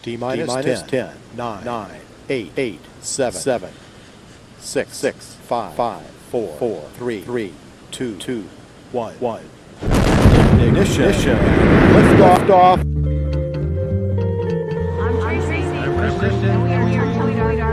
T minus 10, 9, 8, 7, 6, 5, 4, 3, 2, 1. Ignition. Lift off. I'm Tracey. I'm Christian. And we are here to lead our life.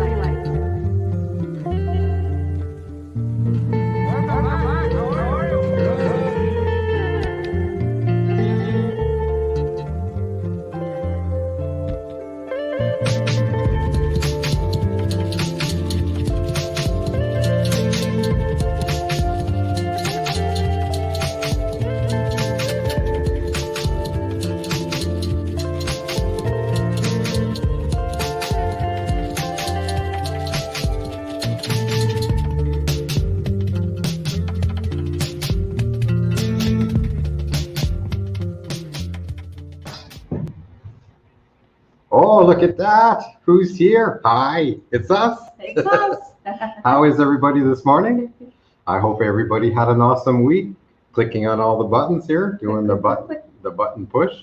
Oh, look at that. Who's here? Hi, it's us. It's us. How is everybody this morning? I hope everybody had an awesome week. Clicking on all the buttons here, doing the button push.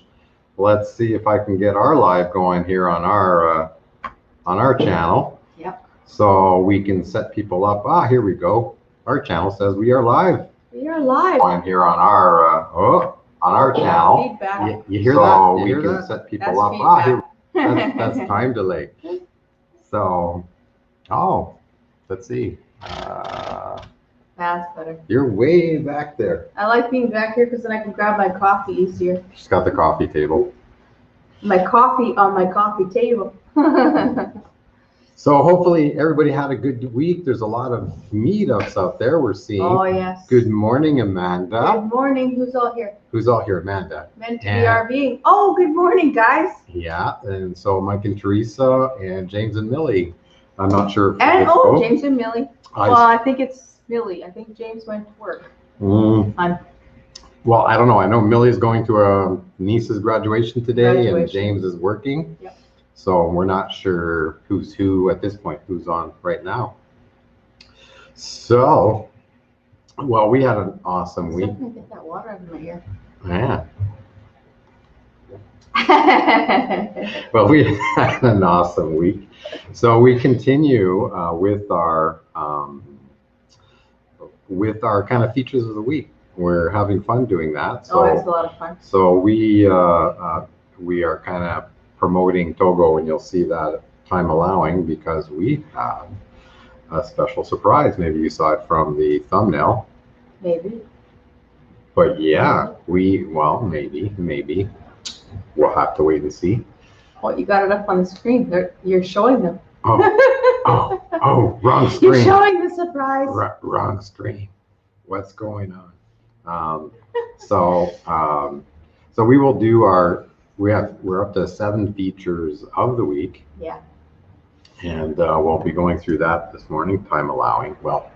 Let's see if I can get our live going here on our channel. Yep. So we can set people up. Ah, here we go. Our channel says we are live. We are live. I'm here on our channel. Feedback. You hear that? So we can set people That's up. feedback. Ah, here. That's time delay. So, let's see. That's better. You're way back there. I like being back here because then I can grab my coffee easier. She's got the coffee table. My coffee on my coffee table. So hopefully everybody had a good week. There's a lot of meetups out there we're seeing. Oh, yes. Good morning, Amanda. Good morning. Who's all here? Who's all here, Amanda? Meant to be RVing. Oh, good morning, guys. Yeah, and so Mike and Teresa and James and Millie. I'm not sure. And James and Millie. Well, I think it's Millie. I think James went to work. Well, I don't know. I know Millie's going to a niece's graduation today, and James is working. Yep. So we're not sure who's who at this point, who's on right now. So, well, we had an awesome week. I'm gonna get that water out of my ear. Yeah. Well, we had an awesome week. So we continue with our kind of features of the week. We're having fun doing that. So, it's a lot of fun. So we are kind of promoting TOGO, and you'll see that time allowing, because we have a special surprise. Maybe you saw it from the thumbnail. Maybe. But yeah, maybe. We'll have to wait and see. Oh, you got it up on the screen. You're showing them. Oh, wrong screen. You're showing the surprise. Wrong screen. What's going on? So we will do we're up to 7 features of the week. Yeah. And we'll be going through that this morning, time allowing. Well,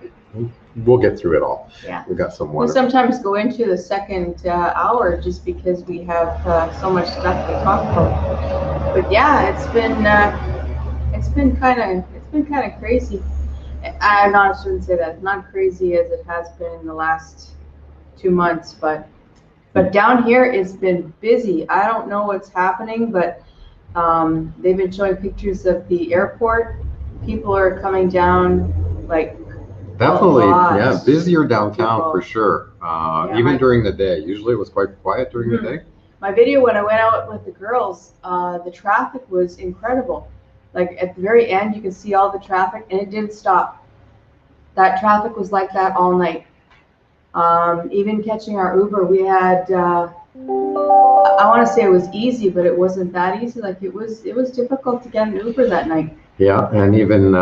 we'll get through it all. Yeah. We got some We sometimes go into the second hour just because we have so much stuff to talk about. But yeah, it's been kind of crazy. I shouldn't say that. Not crazy as it has been in the last 2 months, but down here it's been busy. I don't know what's happening, but they've been showing pictures of the airport. People are coming down like definitely, yeah, busier downtown for sure. Even during the day. Usually it was quite quiet during the day. My video when I went out with the girls, the traffic was incredible. Like at the very end, you can see all the traffic, and it didn't stop. That traffic was like that all night. Even catching our Uber, we had, I want to say it was easy, but it wasn't that easy. Like it was difficult to get an Uber that night. Yeah, and even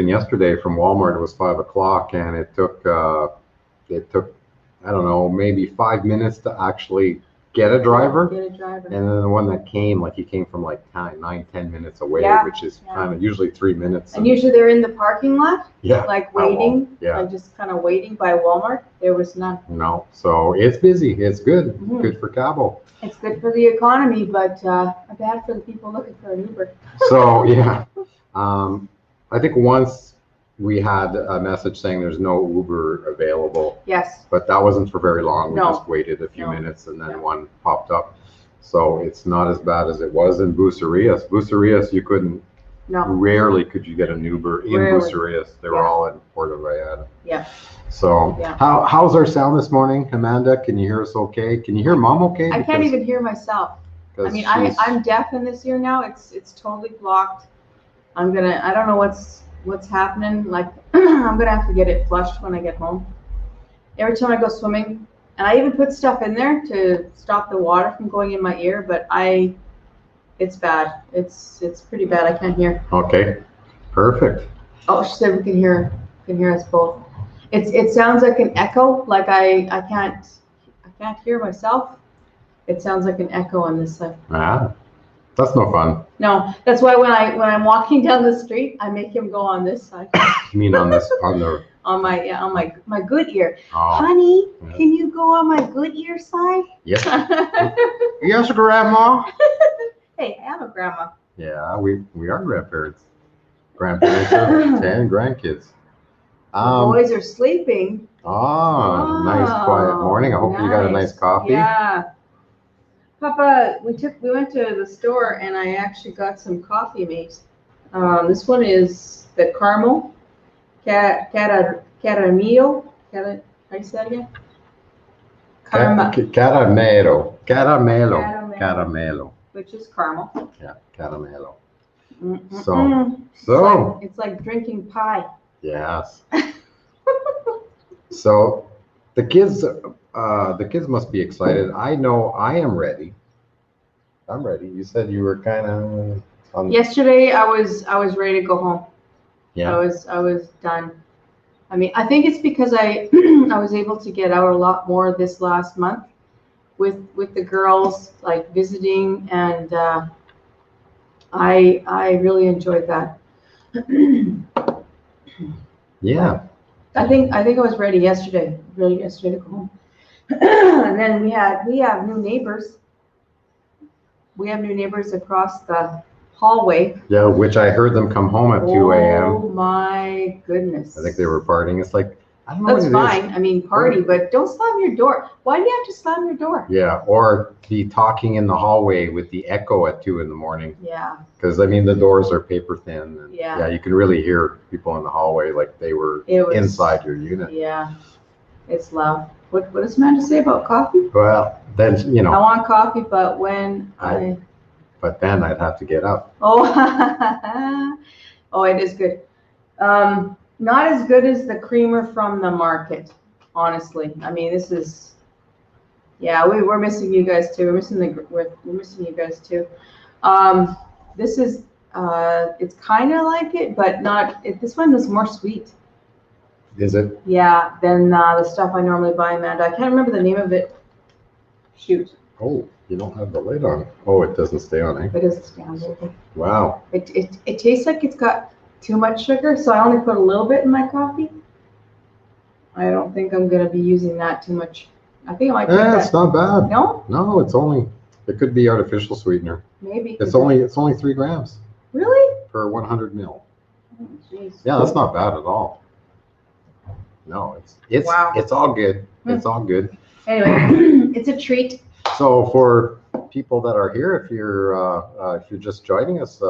yesterday from Walmart, it was 5 o'clock, and it took I don't know, maybe 5 minutes to actually get a driver. And then the one that came, he came from 9-10 minutes away, which is kind of usually 3 minutes. And usually they're in the parking lot, waiting, yeah, just kind of waiting by Walmart. There was none. No, so it's busy. It's good. Good for Cabo. It's good for the economy, but bad for the people looking for an Uber. So yeah, I think once we had a message saying there's no Uber available. Yes. But that wasn't for very long. We No. just waited a few minutes, and then one popped up. So it's not as bad as it was in Bucerias. Bucerias, you couldn't, No, rarely could you get an Uber in Rarely. Bucerias. They were Yeah. all in Puerto Vallarta. yeah. So Yeah. how's our sound this morning, Amanda? Can you hear us okay? Can you hear Mom okay? I can't even hear myself. I mean, I'm deaf in this ear now. It's totally blocked. I don't know what's happening. Like, I'm gonna have to get it flushed when I get home. Every time I go swimming, and I even put stuff in there to stop the water from going in my ear, but it's bad. It's pretty bad. I can't hear. Okay, perfect. Oh, she said we can hear us both. It sounds like an echo. Like I can't hear myself. It sounds like an echo on this side. That's no fun. No, that's why when I'm walking down the street, I make him go on this side. You mean on the on my good ear. oh, Honey, yeah. can you go on my good ear side? Yes. Yes, Grandma. Hey, I am a grandma. Yeah, we are grandparents. Grandparents of 10 grandkids. The boys are sleeping. Nice quiet morning. I hope you got a nice coffee. Yeah. Papa, we went to the store and I actually got some coffee mate. This one is the caramel, caramel. How do you say that again? Caramelo. Which is caramel. Yeah, caramelo. Mm-mm-mm. So it's like drinking pie. yes. So the kids must be excited. I know I am ready. I'm ready. You said you were kind of on. Yesterday I was ready to go home. Yeah. I was done. I mean, I think it's because I I was able to get out a lot more this last month with the girls, like visiting, and I really enjoyed that. Yeah. I think I was ready yesterday to go home. And then we have new neighbors. We have new neighbors across the hallway. Yeah, which I heard them come home at 2 a.m. Oh my goodness. I think they were partying. It's like, I don't know That's what it fine. I mean, party, but don't slam your door. Why do you have to slam your door? Yeah, or be talking in the hallway with the echo at 2 in the morning. Yeah. Because I mean, the doors are paper thin. And Yeah. You can really hear people in the hallway like they were inside your unit. Yeah, it's loud. What does Amanda say about coffee? Well, then I want coffee, but when But then I'd have to get up. Oh, oh, it is good. Not as good as the creamer from the market, honestly. I mean, this is, yeah, we're missing you guys too. We're missing you guys too. This is, it's kind of like it, but not. This one is more sweet. Is it? Yeah, than the stuff I normally buy, Amanda. I can't remember the name of it. Shoot. Oh, you don't have the lid on. Oh, it doesn't stay on, eh? It doesn't stay on there. Wow. It tastes like it's got too much sugar, so I only put a little bit in my coffee. I don't think I'm gonna be using that too much. I think I might. It's not bad. No. No, it could be artificial sweetener. Maybe. It's only 3 grams Really? per 100 mil. Oh, jeez. Yeah, that's not bad at all. No, it's Wow. It's all good. It's all good. Anyway, it's a treat. So for people that are here, if you're just joining us,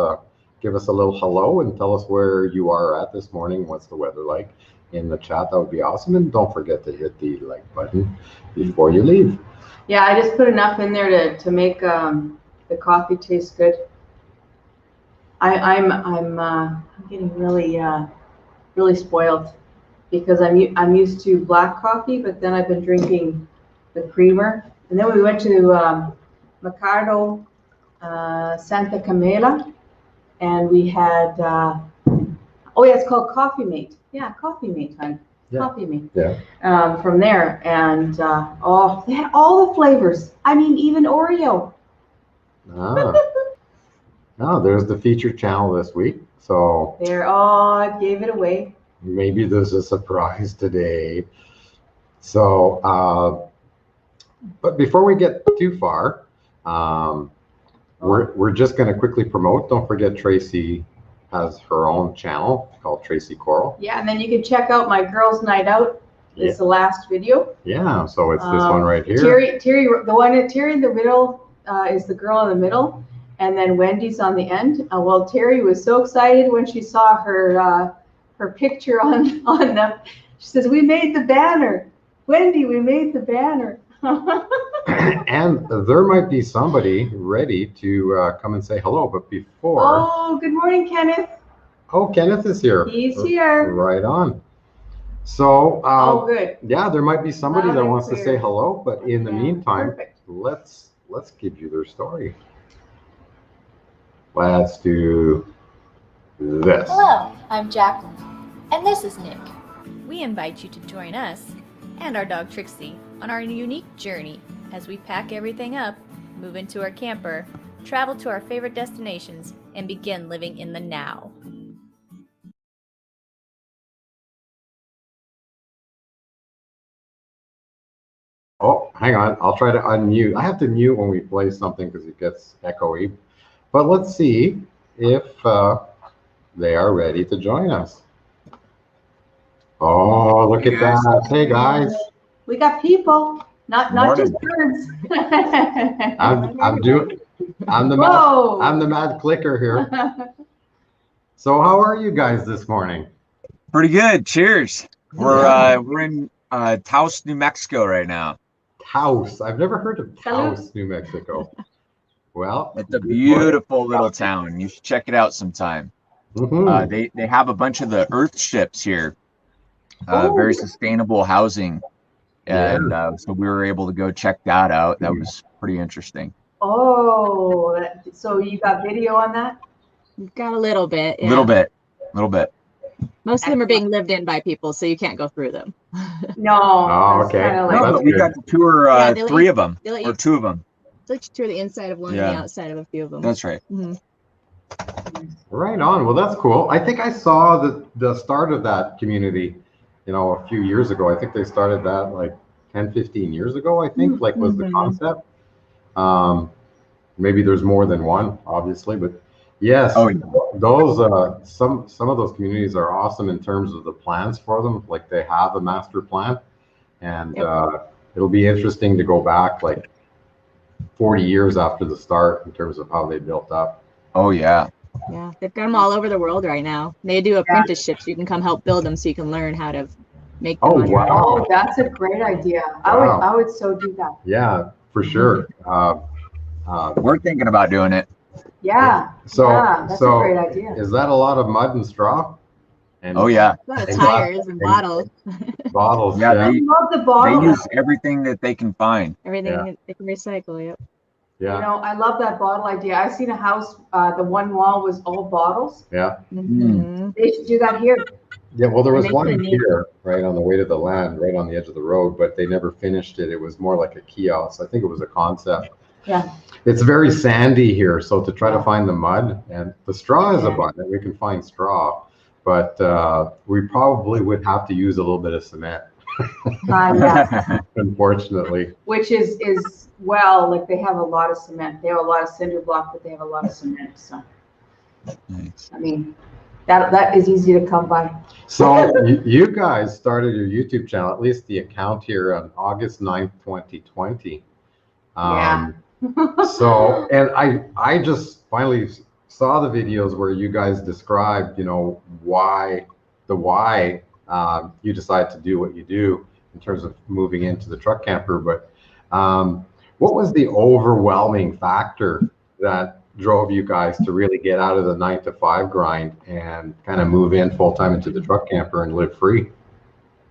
give us a little hello and tell us where you are at this morning. What's the weather like in the chat? That would be awesome. And don't forget to hit the like button before you leave. Yeah, I just put enough in there to make the coffee taste good. I'm getting really spoiled because I'm used to black coffee, but then I've been drinking the creamer. And then we went to Mercado Santa Camila, and we had, it's called Coffee Mate. Yeah, Coffee Mate, honey. Yeah. Coffee Mate. Yeah. From there, and they had all the flavors. I mean, even Oreo. There's the featured channel this week. So I gave it away. Maybe there's a surprise today. So, but before we get too far, we're just going to quickly promote. Don't forget, Tracey has her own channel called Tracey Coral. Yeah, and then you can check out my girls' night out. It's the last video. Yeah, so it's this one right here. Terry, the one at Terry in the middle. is the girl in the middle, and then Wendy's on the end. Well, Terry was so excited when she saw her picture on the. She says, "We made the banner, Wendy. We made the banner." And there might be somebody ready to come and say hello, but before. Oh, good morning, Kenneth. Oh, Kenneth is here. He's here. Right on. So, Oh, good. yeah, there might be somebody Loud that and wants to clear. say hello, but in the Yeah, meantime, perfect. let's give you their story. Let's do this. Hello, I'm Jacqueline, and this is Nick. We invite you to join us and our dog Trixie on our unique journey as we pack everything up, move into our camper, travel to our favorite destinations, and begin living in the now. Oh, hang on. I'll try to unmute. I have to mute when we play something because it gets echoey. But let's see if they are ready to join us. Oh, look at that. Hey, guys. We got people, not just birds. I'm the Whoa. I'm the mad clicker here. So how are you guys this morning? Pretty good. Cheers. We're in Taos, New Mexico right now. Taos. I've never heard of Taos, New Mexico. Well, It's a beautiful little town. You should check it out sometime. Mhm. They have a bunch of the Earth ships here. Very sustainable housing, and so we were able to go check that out. That was pretty interesting. Oh, so you got video on that? We've got a little bit. Yeah. Little bit. Most of them are being lived in by people, so you can't go through them. No. Oh, it's okay. kinda No, like, that's but we good. got to tour Yeah, they'll three let of them, they'll let or you- two of them. Let's tour the inside of one and the outside of a few of them. That's right. Mhm. Right on. Well, that's cool. I think I saw the start of that community, a few years ago. I think they started that like 10, 15 years ago, I think, like was the concept. Maybe there's more than one, obviously, but yes, Oh, yeah. those some of those communities are awesome in terms of the plans for them. Like they have a master plan, and it'll be interesting to go back like 40 years after the start in terms of how they built up. Oh yeah. Yeah, they've got them all over the world right now. They do apprenticeships. You can come help build them, so you can learn how to make them. Oh, on your own. wow. oh, that's a great idea. Wow. I would so do that. Yeah, for sure. We're thinking about doing it. Yeah. So, yeah, that's a great idea. Is that a lot of mud and straw? And Oh yeah. A lot of And tires and bottles, bottles. Yeah, I love the They bottle. use everything that they can find. everything Yeah. they can recycle. Yep. Yeah. I love that bottle idea. I seen a house, the one wall was all bottles. Yeah. Mhm. They should do that here. Yeah. Well, there was Makes one it neat. here, right on the way to the land, right on the edge of the road, but they never finished it. It was more like a kiosk. I think it was a concept. Yeah. It's very sandy here, so to try to find the mud and the straw is Yeah. abundant. We can find straw, but we probably would have to use a little bit of cement, Yeah. unfortunately. Which is well, like they have a lot of cement. They have a lot of cinder block, but they have a lot of cement. So, Nice. I mean, that is easy to come by. So you guys started your YouTube channel, at least the account here, on August 9th, 2020. Yeah. So, and I just finally saw the videos where you guys described, why you decide to do what you do in terms of moving into the truck camper. But what was the overwhelming factor that drove you guys to really get out of the 9-to-5 grind and kind of move in full time into the truck camper and live free?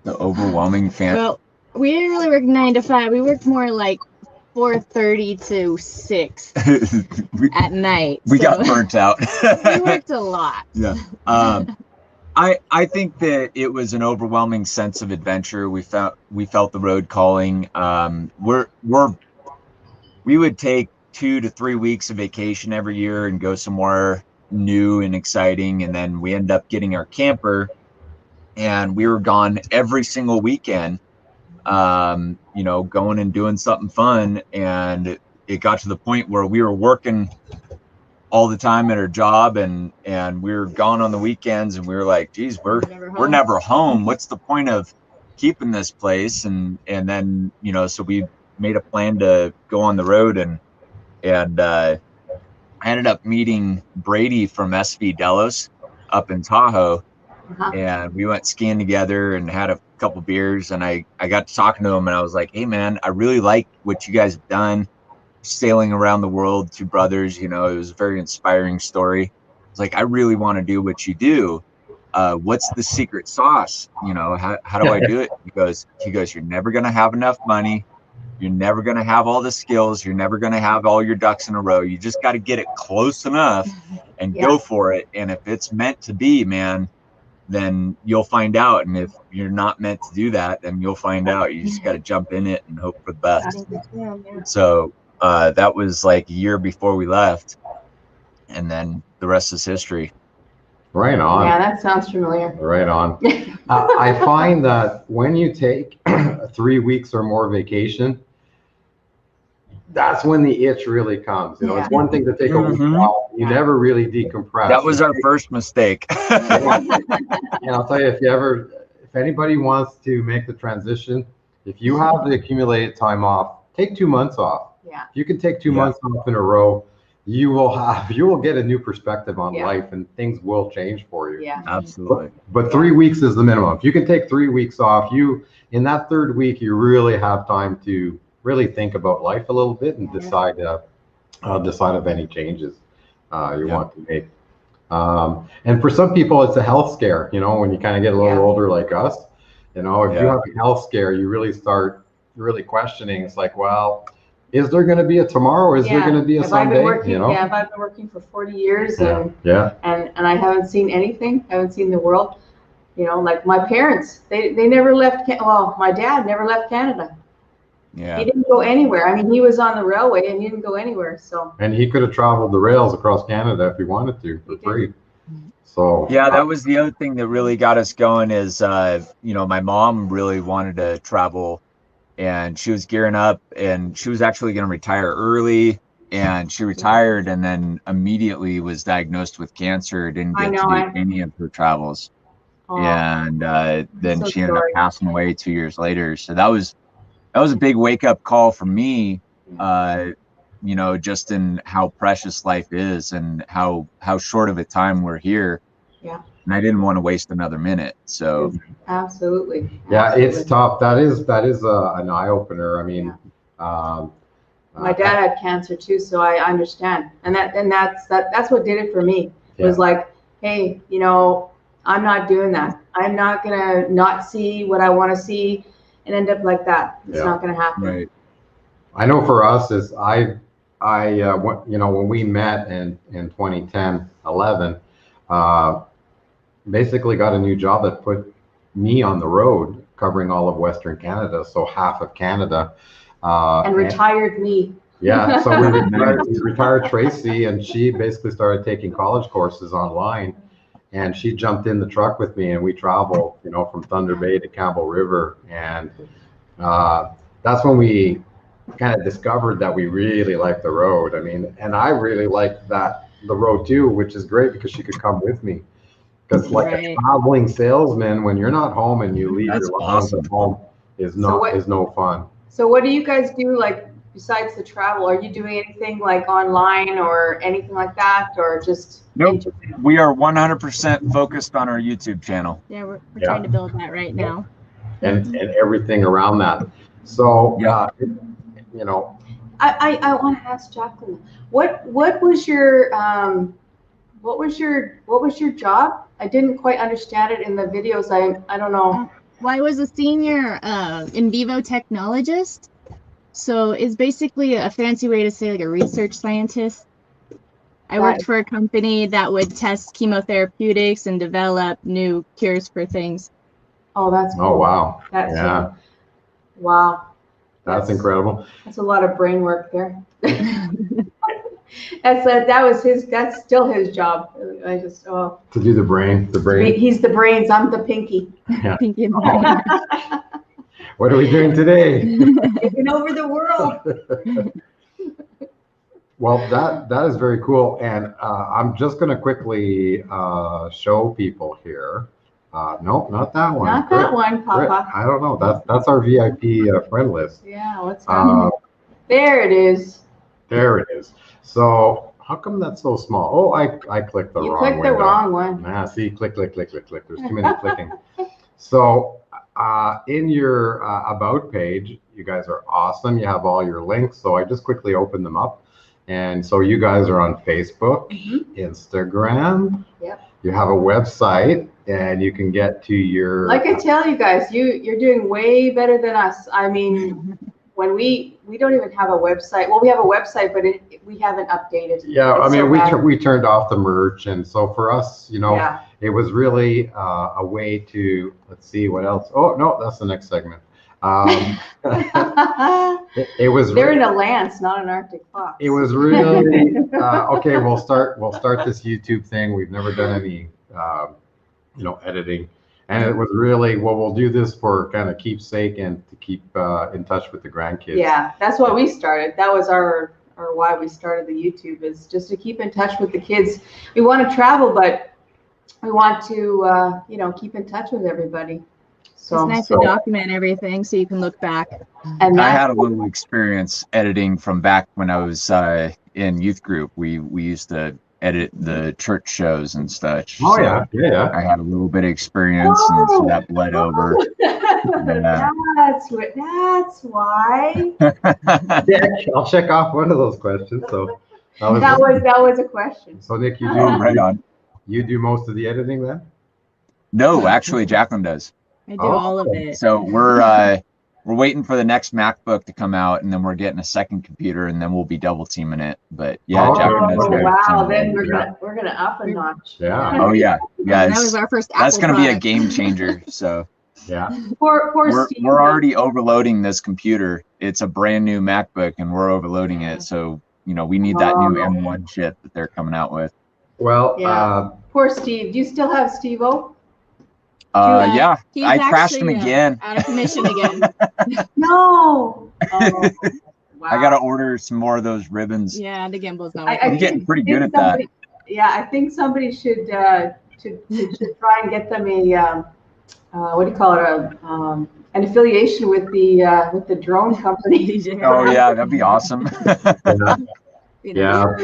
The overwhelming fan. Well, we didn't really work 9 to 5. We worked more like 4:30 to 6 at night. We so got burnt out. we worked a lot. Yeah. I think that it was an overwhelming sense of adventure. We felt the road calling. We would take 2 to 3 weeks of vacation every year and go somewhere new and exciting, and then we end up getting our camper, and we were gone every single weekend. Going and doing something fun, and it got to the point where we were working all the time at our job, and we were gone on the weekends, and we were like, geez, we're never home. What's the point of keeping this place? And then so we made a plan to go on the road and And I ended up meeting Brady from SV Delos up in Tahoe. And we went skiing together and had a couple beers, and I got to talking to him, and I was like, hey man, I really like what you guys have done, sailing around the world, two brothers, you know, it was a very inspiring story. I was like, I really want to do what you do. What's the secret sauce? You know, how do I do it? He goes, you're never going to have enough money. You're never going to have all the skills. You're never going to have all your ducks in a row. You just got to get it close enough and go for it. And if it's meant to be, man, then you'll find out. And if you're not meant to do that, then you'll find out. You just got to jump in it and hope for the best. So that was like a year before we left. And then the rest is history. Right on. Yeah, that sounds familiar. Right on. I find that when you take 3 weeks or more vacation, that's when the itch really comes. You know, it's one thing to take a week off. You never really decompress. That was our first mistake. And I'll tell you, if anybody wants to make the transition, if you have the accumulated time off, take 2 months off. Yeah. If you can take 2 months off in a row, you will get a new perspective on life, and things will change for you. Yeah. Absolutely. But 3 weeks is the minimum. If you can take 3 weeks off, in that third week, you really have time to really think about life a little bit and decide of any changes you want to make. And for some people, it's a health scare. You know, when you kind of get a little older like us, you know, if you have a health scare, you really start questioning. It's like, well, is there going to be a tomorrow? Is there going to be a Sunday? Yeah, I've been working for 40 years and I haven't seen anything. I haven't seen the world. You know, like my parents, they never left. Well, my dad never left Canada. Yeah. He didn't go anywhere. I mean, he was on the railway and he didn't go anywhere. So. And he could have traveled the rails across Canada if he wanted to for free. So. Yeah, that was the other thing that really got us going is, you know, my mom really wanted to travel, and she was gearing up, and she was actually going to retire early, and she retired and then immediately was diagnosed with cancer. Didn't get to do any of her travels. And then she ended up passing away 2 years later. So that was a big wake up call for me, you know, just in how precious life is and how short of a time we're here. Yeah. And I didn't want to waste another minute. So absolutely. Yeah, it's tough. That is an eye opener. I mean, my dad had cancer too, so I understand. And that's what did it for me. It was like, hey, you know, I'm not doing that. I'm not gonna not see what I want to see and end up like that. It's not going to happen. Right. I know for us is you know, when we met in 2010, 11, basically got a new job that put me on the road covering all of Western Canada. So half of Canada. And retired me. Yeah. So we retired Tracey, and she basically started taking college courses online. And she jumped in the truck with me, and we traveled, you know, from Thunder Bay to Cabo River. And that's when we kind of discovered that we really liked the road. I mean, and I really liked the road too, which is great because she could come with me. Because like a traveling salesman, when you're not home and you leave your loved ones at home, is no fun. So what do you guys do, like, besides the travel? Are you doing anything like online or anything like that, or just? Nope. We are 100% focused on our YouTube channel. Yeah, we're trying to build that right now. And everything around that. So, you know. I want to ask Jacqueline, what was your job? I didn't quite understand it in the videos. I don't know. Well, I was a senior in vivo technologist. So it's basically a fancy way to say like a research scientist. I worked for a company that would test chemotherapeutics and develop new cures for things. Oh, that's cool. Oh, wow. Wow. That's incredible. That's a lot of brain work there. That's still his job. To do the brain. He's the brains. I'm the pinky. Yeah. Pinky and brain. What are we doing today? Taking over the world. Well, that is very cool, and I'm just going to quickly show people here. Nope, not that one. Not that one, Papa. I don't know. That's our VIP friend list. Yeah, what's happening? There it is. There it is. So how come that's so small? Oh, I clicked the You wrong clicked the window. wrong one. Ah, see, click, click, click, click, click. There's too many clicking. So in your about page, you guys are awesome. You have all your links. So I just quickly opened them up. And so you guys are on Facebook, Instagram. Yep. You have a website, and you can get to your. Like I tell you guys, you're doing way better than us. I mean, when we don't even have a website. Well, we have a website, but we haven't updated. Yeah, I It's mean, so bad. we turned off the merch, and so for us, you know, Yeah. it was really a way to, let's see what else. Oh no, that's the next segment. It was. They're in a lance, not an Arctic fox. It was really okay. We'll start this YouTube thing. We've never done any, you know, editing, and it was really well. We'll do this for kind of keepsake and to keep in touch with the grandkids. Yeah, that's what we started. That was our why we started the YouTube, is just to keep in touch with the kids. We want to travel, but we want to you know, keep in touch with everybody. So It's nice to document everything so you can look back. and I that, had a little experience editing from back when I was in youth group. We used to edit the church shows and such. Oh so yeah. I had a little bit of experience, and so that bled over. That's why. Yeah, I'll check off one of those questions. So That was a question. So Nick, you Oh, do right on. you do most of the editing then? No, actually, Jacqueline does. I do all of it. So we're waiting for the next MacBook to come out, and then we're getting a second computer, and then we'll be double teaming it. But yeah, Oh, Jacqueline does. Oh everything. wow! Then we're gonna up a notch. Yeah. Oh yeah, yeah. That was our first That's Apple going to be a product. game changer. So Yeah. Poor we're Steve. already overloading this computer. It's a brand new MacBook, and we're overloading it. So you know we need that new M1 chip that they're coming out with. Well, Yeah. Poor Steve. Do you still have Steve-O? Yeah, He's I crashed him actually, again. Out of commission again. No. Oh, wow. I got to order some more of those ribbons. Yeah, the gimbal's not I working. I'm getting pretty think good at that. somebody- Yeah, I think somebody should should try and get them a what do you call it, an affiliation with the drone company. Oh yeah, that'd be awesome. yeah.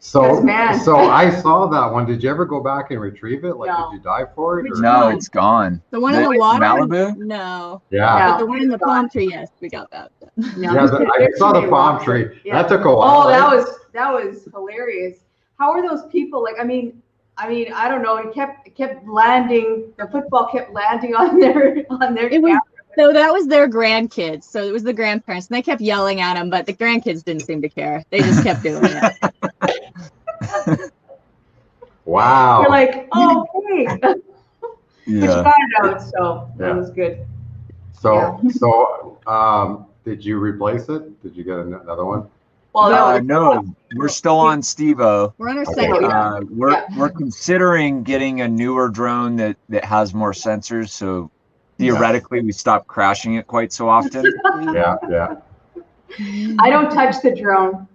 So Yes, man. so I saw that one. Did you ever go back and retrieve it? Like, No. did you die for it? Which or- No, it's gone. The one in Is the it water? Malibu? No. Yeah. But the one in the palm tree, yes, we got that. No. Yeah, I saw the palm tree. Yeah. That took a while. Oh, right? that was hilarious. How are those people like? I mean, I don't know. It kept landing. The football kept landing on their It was camera. so that was their grandkids. So it was the grandparents, and they kept yelling at them, but the grandkids didn't seem to care. They just kept doing it. Wow. You're like, oh, hey. But you Yeah. got it out, so Yeah. that was good. So did you replace it? Did you get another one? Well, that was, No, we're still on Steve-O. We're on our Okay. second. Yeah. We're considering getting a newer drone that has more sensors, so theoretically we stop crashing it quite so often. Yeah. I don't touch the drone.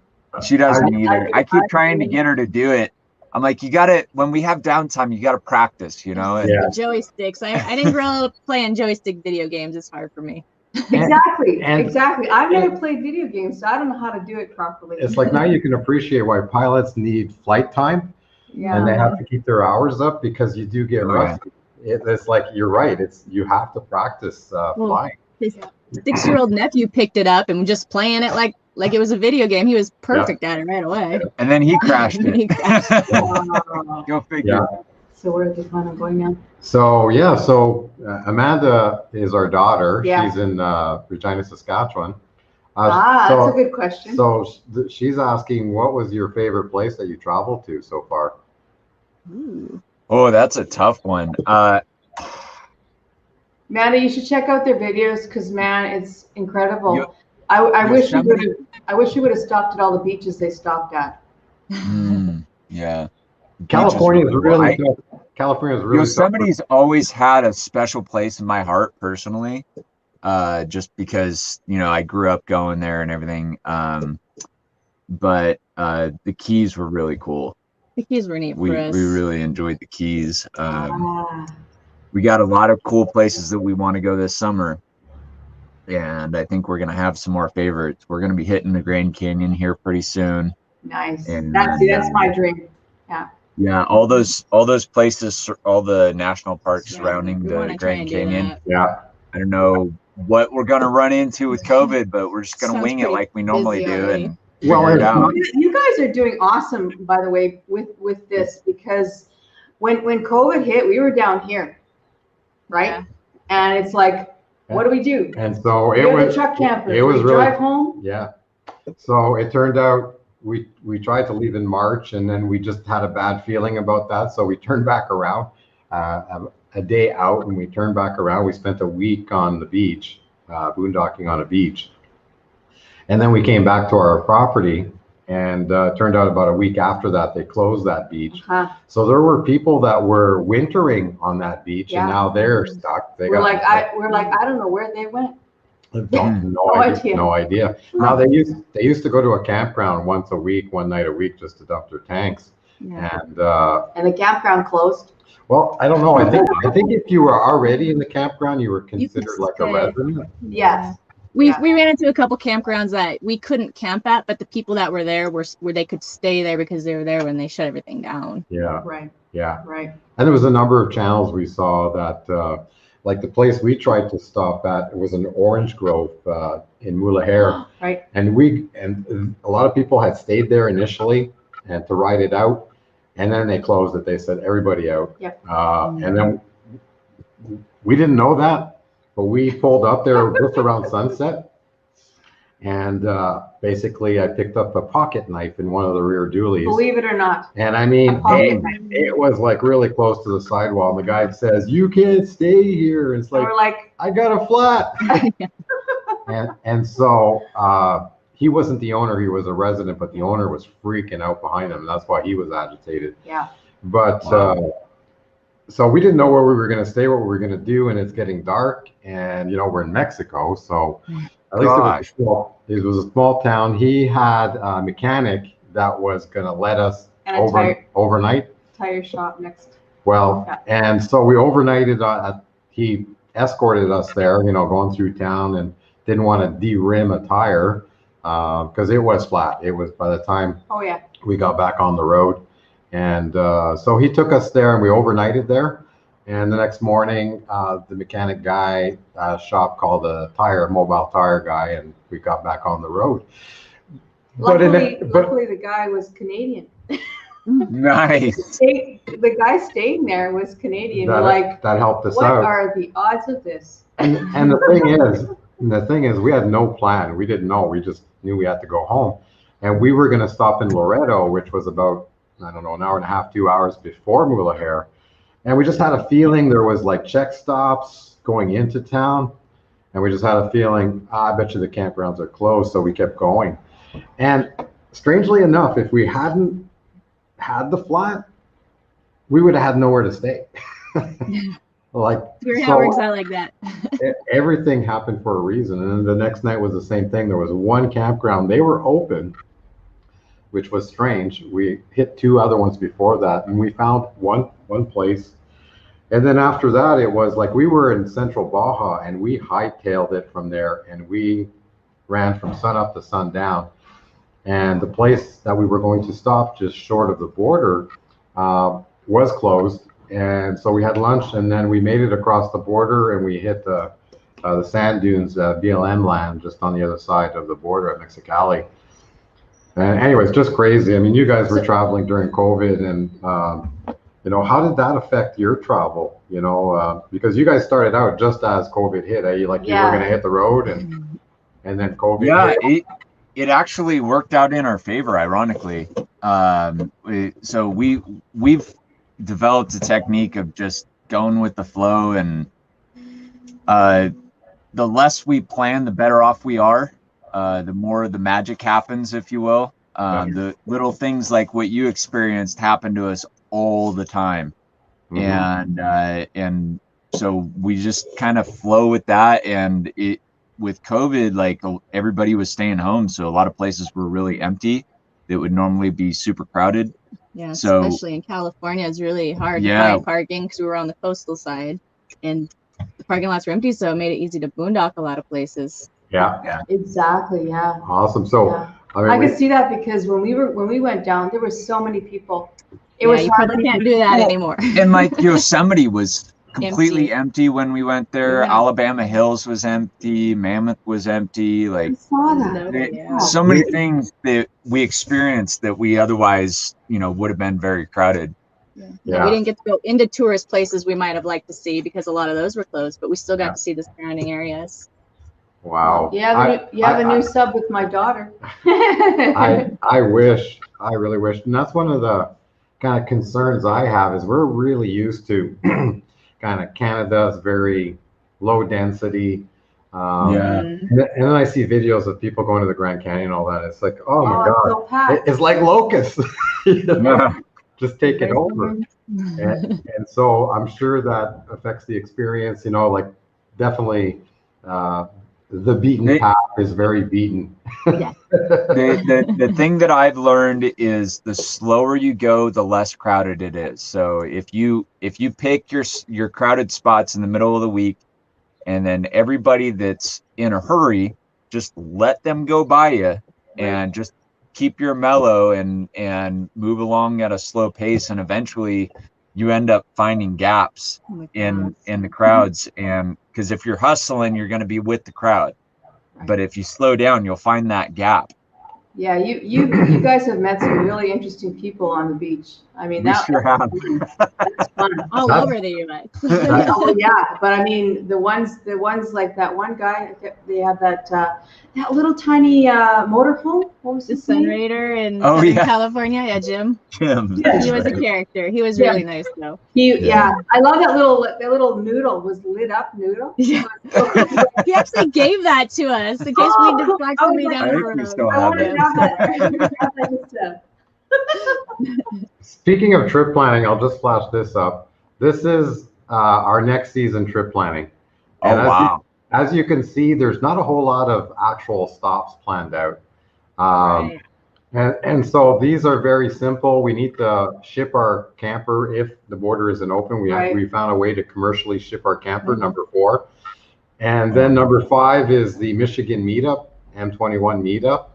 She doesn't either. I keep I- trying to get her to do it. I'm like, you got to, when we have downtime, you got to practice, you know? And Yeah. Joysticks. I didn't grow up playing joystick video games. It's hard for me. Exactly. and- Exactly. I've never played video games, so I don't know how to do it properly. It's like now you can appreciate why pilots need flight time, Yeah. and they have to keep their hours up because you do get Right. rusty. It's like you're right. You have to practice flying. His 6-year-old nephew picked it up and was just playing it like it was a video game. He was perfect at it right away. and then he crashed He it. Wow. Go figure. Yeah. So where is the fun I'm going now? So Amanda is our daughter. Yeah. She's in Regina, Saskatchewan. That's so, a good question. So she's asking, what was your favorite place that you traveled to so far? Ooh. Oh, that's a tough one. Amanda, you should check out their videos because man, it's incredible. Yo- I wish you Yosemite- would have stopped at all the beaches they stopped at. Yeah. California is Beaches really I- tough. California is really tough. Yosemite's always had a special place in my heart personally, just because I grew up going there and everything. But the Keys were really cool. The Keys were neat We for us. really enjoyed the Keys. Ah. We got a lot of cool places that we want to go this summer. and I think we're gonna have some more favorites. We're gonna be hitting the Grand Canyon here pretty soon. Nice. And That's my dream. Yeah. Yeah, all those places, all the national parks Yeah, surrounding we the wanna try Grand and do Canyon. that. Yeah. I don't know what we're gonna run into with COVID, but we're just gonna Sounds wing it pretty like we normally busy do already. and Well, figure it it's out. not- You guys are doing awesome, by the way, with this, because when COVID hit, we were down here, right? Yeah. And it's like, what do we do? And so We it have the was, truck campers. it was We really, drive home. yeah. So it turned out we tried to leave in March, and then we just had a bad feeling about that. So we turned back around a day out, and we turned back around. We spent a week on the beach, boondocking on a beach. And then we came back to our property, and turned out about a week after that, they closed that beach. Uh-huh. So there were people that were wintering on that beach, Yeah. and now they're stuck. We're like, I don't know where they went. No idea. No idea. Now they used to go to a campground once a week, one night a week, just to dump their tanks. Yeah. And And the campground closed. well, I don't know. I think if you were already in the campground, you were considered like a stay. resident. Yes. We Yeah. we ran into a couple campgrounds that we couldn't camp at, but the people that were there were where they could stay there because they were there when they shut everything down. Yeah, Right. yeah. Right. And there was a number of channels we saw that, like the place we tried to stop at, it was an orange grove in Viair. Right. And a lot of people had stayed there initially and to ride it out, and then they closed it. They said everybody out. Yep. And then we didn't know that, but we pulled up there just around sunset, and basically I picked up a pocket knife in one of the rear dualies. Believe it or not. And I mean, A pocket knife. it was like really close to the sidewall. And the guy says, "You can't stay here." And it's And like, we're like, I got a flat. and so he wasn't the owner, he was a resident, but the owner was freaking out behind him. And that's why he was agitated. yeah. But Wow. so we didn't know where we were going to stay, what we were going to do. And it's getting dark, and, we're in Mexico. So at least Gosh. it was a small town. He had a mechanic that was going to let us And a overnight. tire shop next. Well, Yeah. and so we overnighted. He escorted us there, going through town, and didn't want to de-rim a tire because it was flat. It was by the time Oh yeah. we got back on the road. And so he took us there, and we overnighted there. And the next morning, the mechanic guy shop called a mobile tire guy, and we got back on the road. Luckily, the guy was Canadian. Nice. The guy staying there was Canadian. We're like, that helped us what out. are the odds of this? And the thing is, we had no plan. We didn't know. We just knew we had to go home. And we were going to stop in Loreto, which was about, I don't know, an hour and a half, 2 hours before Viair. And we just had a feeling there was like check stops going into town. And we just had a feeling, I bet you the campgrounds are closed. So we kept going. And strangely enough, if we hadn't had the flat, we would have had nowhere to stay. Like, Weird how it works out like that. Everything happened for a reason. And then the next night was the same thing. There was one campground. They were open, which was strange. We hit two other ones before that, and we found one place. And then after that, it was like we were in Central Baja, and we hightailed it from there, and we ran from sun up to sundown. And the place that we were going to stop just short of the border was closed. And so we had lunch, and then we made it across the border, and we hit the sand dunes, BLM land, just on the other side of the border at Mexicali. And anyways, just crazy. I mean, you guys were traveling during COVID, and how did that affect your travel? Because you guys started out just as COVID hit. You were going to hit the road, and then COVID. Yeah, hit. it actually worked out in our favor, ironically. So we've developed a technique of just going with the flow, and the less we plan, the better off we are. The more the magic happens, if you will. The little things like what you experienced happen to us all the time. Mhm. And so we just kind of flow with that. And with COVID, like everybody was staying home, so a lot of places were really empty that would normally be super crowded. Yeah, So- especially in California, it's really hard Yeah. to find parking because we were on the coastal side, and parking lots were empty, so it made it easy to boondock a lot of places. Yeah. Exactly. Yeah. Awesome. So, Yeah. I mean, I could see that because when we went down, there were so many people. It was you hard probably to can't do that anymore. And like Yosemite was completely empty when we went there. Yeah. Alabama Hills was empty. Mammoth was empty. I Like saw that. Yeah. so many things that we experienced that we otherwise, would have been very crowded. Yeah. Yeah. We didn't get to go into tourist places we might have liked to see because a lot of those were closed, but we still got to see the surrounding areas. wow. You have a new sub with my daughter. I wish, I really wish. And that's one of the kind of concerns I have is we're really used to kind of Canada's very low density. Yeah. And then I see videos of people going to the Grand Canyon and all that. It's like, oh my it's God, so packed. it's like locusts. Yeah. Just take it over. And so I'm sure that affects the experience, like definitely the beaten path is very beaten. The thing that I've learned is the slower you go, the less crowded it is. So if you pick your crowded spots in the middle of the week, and then everybody that's in a hurry, just let them go by you, and just keep your mellow and move along at a slow pace, and eventually you end up finding gaps in the crowds. And because if you're hustling, you're going to be with the crowd, but if you slow down, you'll find that gap. Yeah, you guys have met some really interesting people on the beach. I mean, We sure have. that's fun. All over the U.S. Oh yeah, but I mean the ones like that one guy. They have that little tiny motorhome. What was The his name? Sunraider in Oh, Southern yeah. California. Yeah, Jim. Jim. He was a character. He was really nice though. I love that little noodle was lit up noodle. Yeah. He actually gave that to us in case we deflect somebody down I the think we road. still I have want to it. have that. Speaking of trip planning, I'll just flash this up. This is our next season trip planning. And Wow. as you can see, there's not a whole lot of actual stops planned out. Right. And so these are very simple. We need to ship our camper if the border isn't open. We found a way to commercially ship our camper, number 4. And then number 5 is the Michigan meetup, M21 meetup.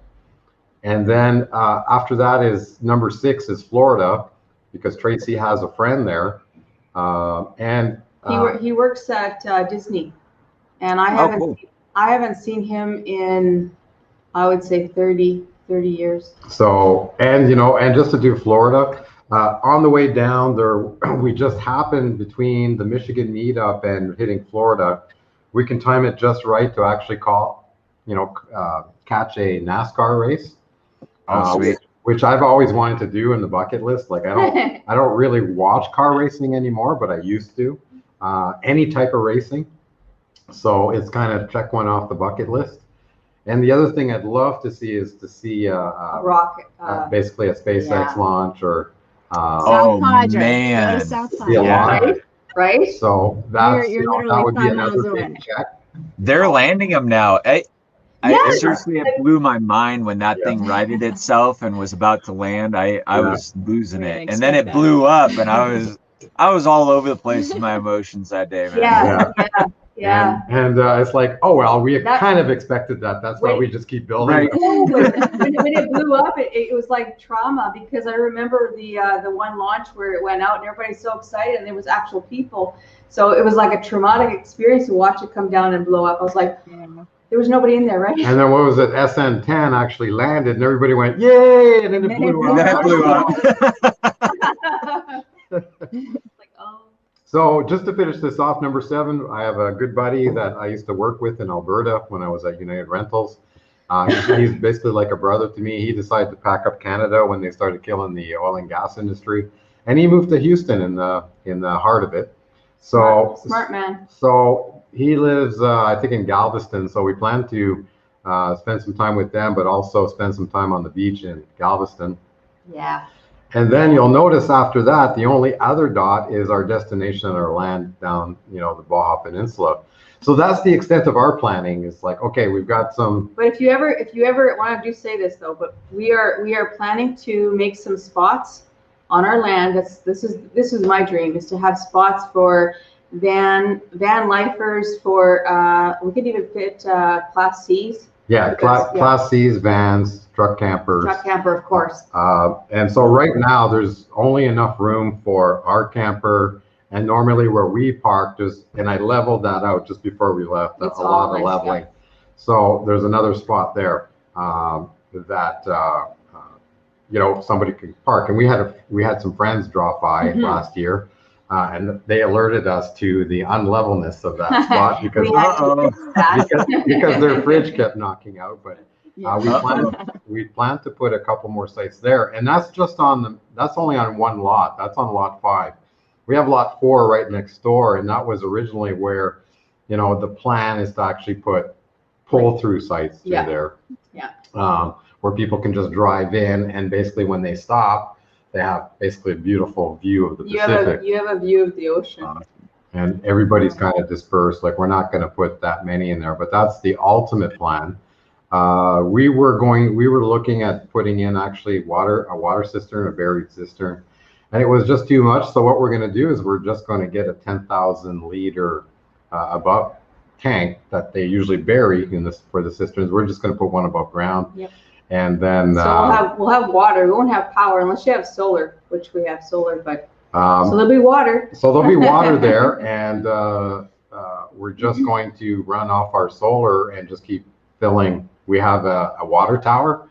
And then after that is number 6 is Florida, because Tracy has a friend there. He works at Disney, and I haven't seen him in, I would say 30 years. So, and just to do Florida, on the way down there, we just happened between the Michigan meetup and hitting Florida. We can time it just right to actually catch a NASCAR race. Sweet. Which I've always wanted to do in the bucket list. Like I don't really watch car racing anymore, but I used to. Any type of racing. So it's kind of check one off the bucket list. And the other thing I'd love to see is a rocket. Basically a SpaceX launch or South Padre. Man. Go to South see a Padre. lot. Right? So that's You're that literally would be 5 miles another away. big check. They're landing them now. Yes. Seriously, it blew my mind when that thing righted itself and was about to land. I was losing it, and then it blew up, and I was all over the place with my emotions that day, man. Yeah. And it's like, oh well, we kind of expected that. That's why we just keep building. Right. When it blew up, it was like trauma, because I remember the one launch where it went out and everybody's so excited and there was actual people. So it was like a traumatic experience to watch it come down and blow up. I was like, there was nobody in there, right? And then what was it? SN10 actually landed and everybody went, yay! And then it blew up. That blew up. Like, oh. So just to finish this off, number 7, I have a good buddy that I used to work with in Alberta when I was at United Rentals. He's basically like a brother to me. He decided to pack up Canada when they started killing the oil and gas industry, and he moved to Houston in the heart of it. So smart man. So he lives, I think, in Galveston. So we plan to spend some time with them, but also spend some time on the beach in Galveston. Yeah. And then you'll notice after that, the only other dot is our destination and our land down, the Baja Peninsula. So that's the extent of our planning. It's like, okay, we've got some. But if you ever want to do say this though, but we are planning to make some spots on our land. This is my dream, is to have spots for van lifers for, we could even fit Class Cs. Yeah, Class C's, vans, truck campers. Truck camper, of course. And so right now there's only enough room for our camper, and normally where we parked is, and I leveled that out just before we left, It's a lot all of nice, leveling. So there's another spot there that you know, somebody could park. And we had some friends drop by last year, and they alerted us to the unlevelness of that spot because because their fridge kept knocking out. But we plan to put a couple more sites there, and that's just that's only on one lot. That's on lot 5. We have lot 4 right next door, and that was originally where, you know, the plan is to actually put pull-through sites through there. Yeah. Where people can just drive in, and basically when they stop, they have basically a beautiful view of the Pacific. You have a view of the ocean. And everybody's kind of dispersed. Like, we're not going to put that many in there, but that's the ultimate plan. We were looking at putting in actually a water cistern, a buried cistern, and it was just too much. So what we're going to do is we're just going to get a 10,000 liter above tank that they usually bury for the cisterns. We're just going to put one above ground. Yep. And then so we'll have water. We won't have power unless you have solar, which we have solar, but so there'll be water. So there'll be water there, and we're just going to run off our solar and just keep filling. We have a water tower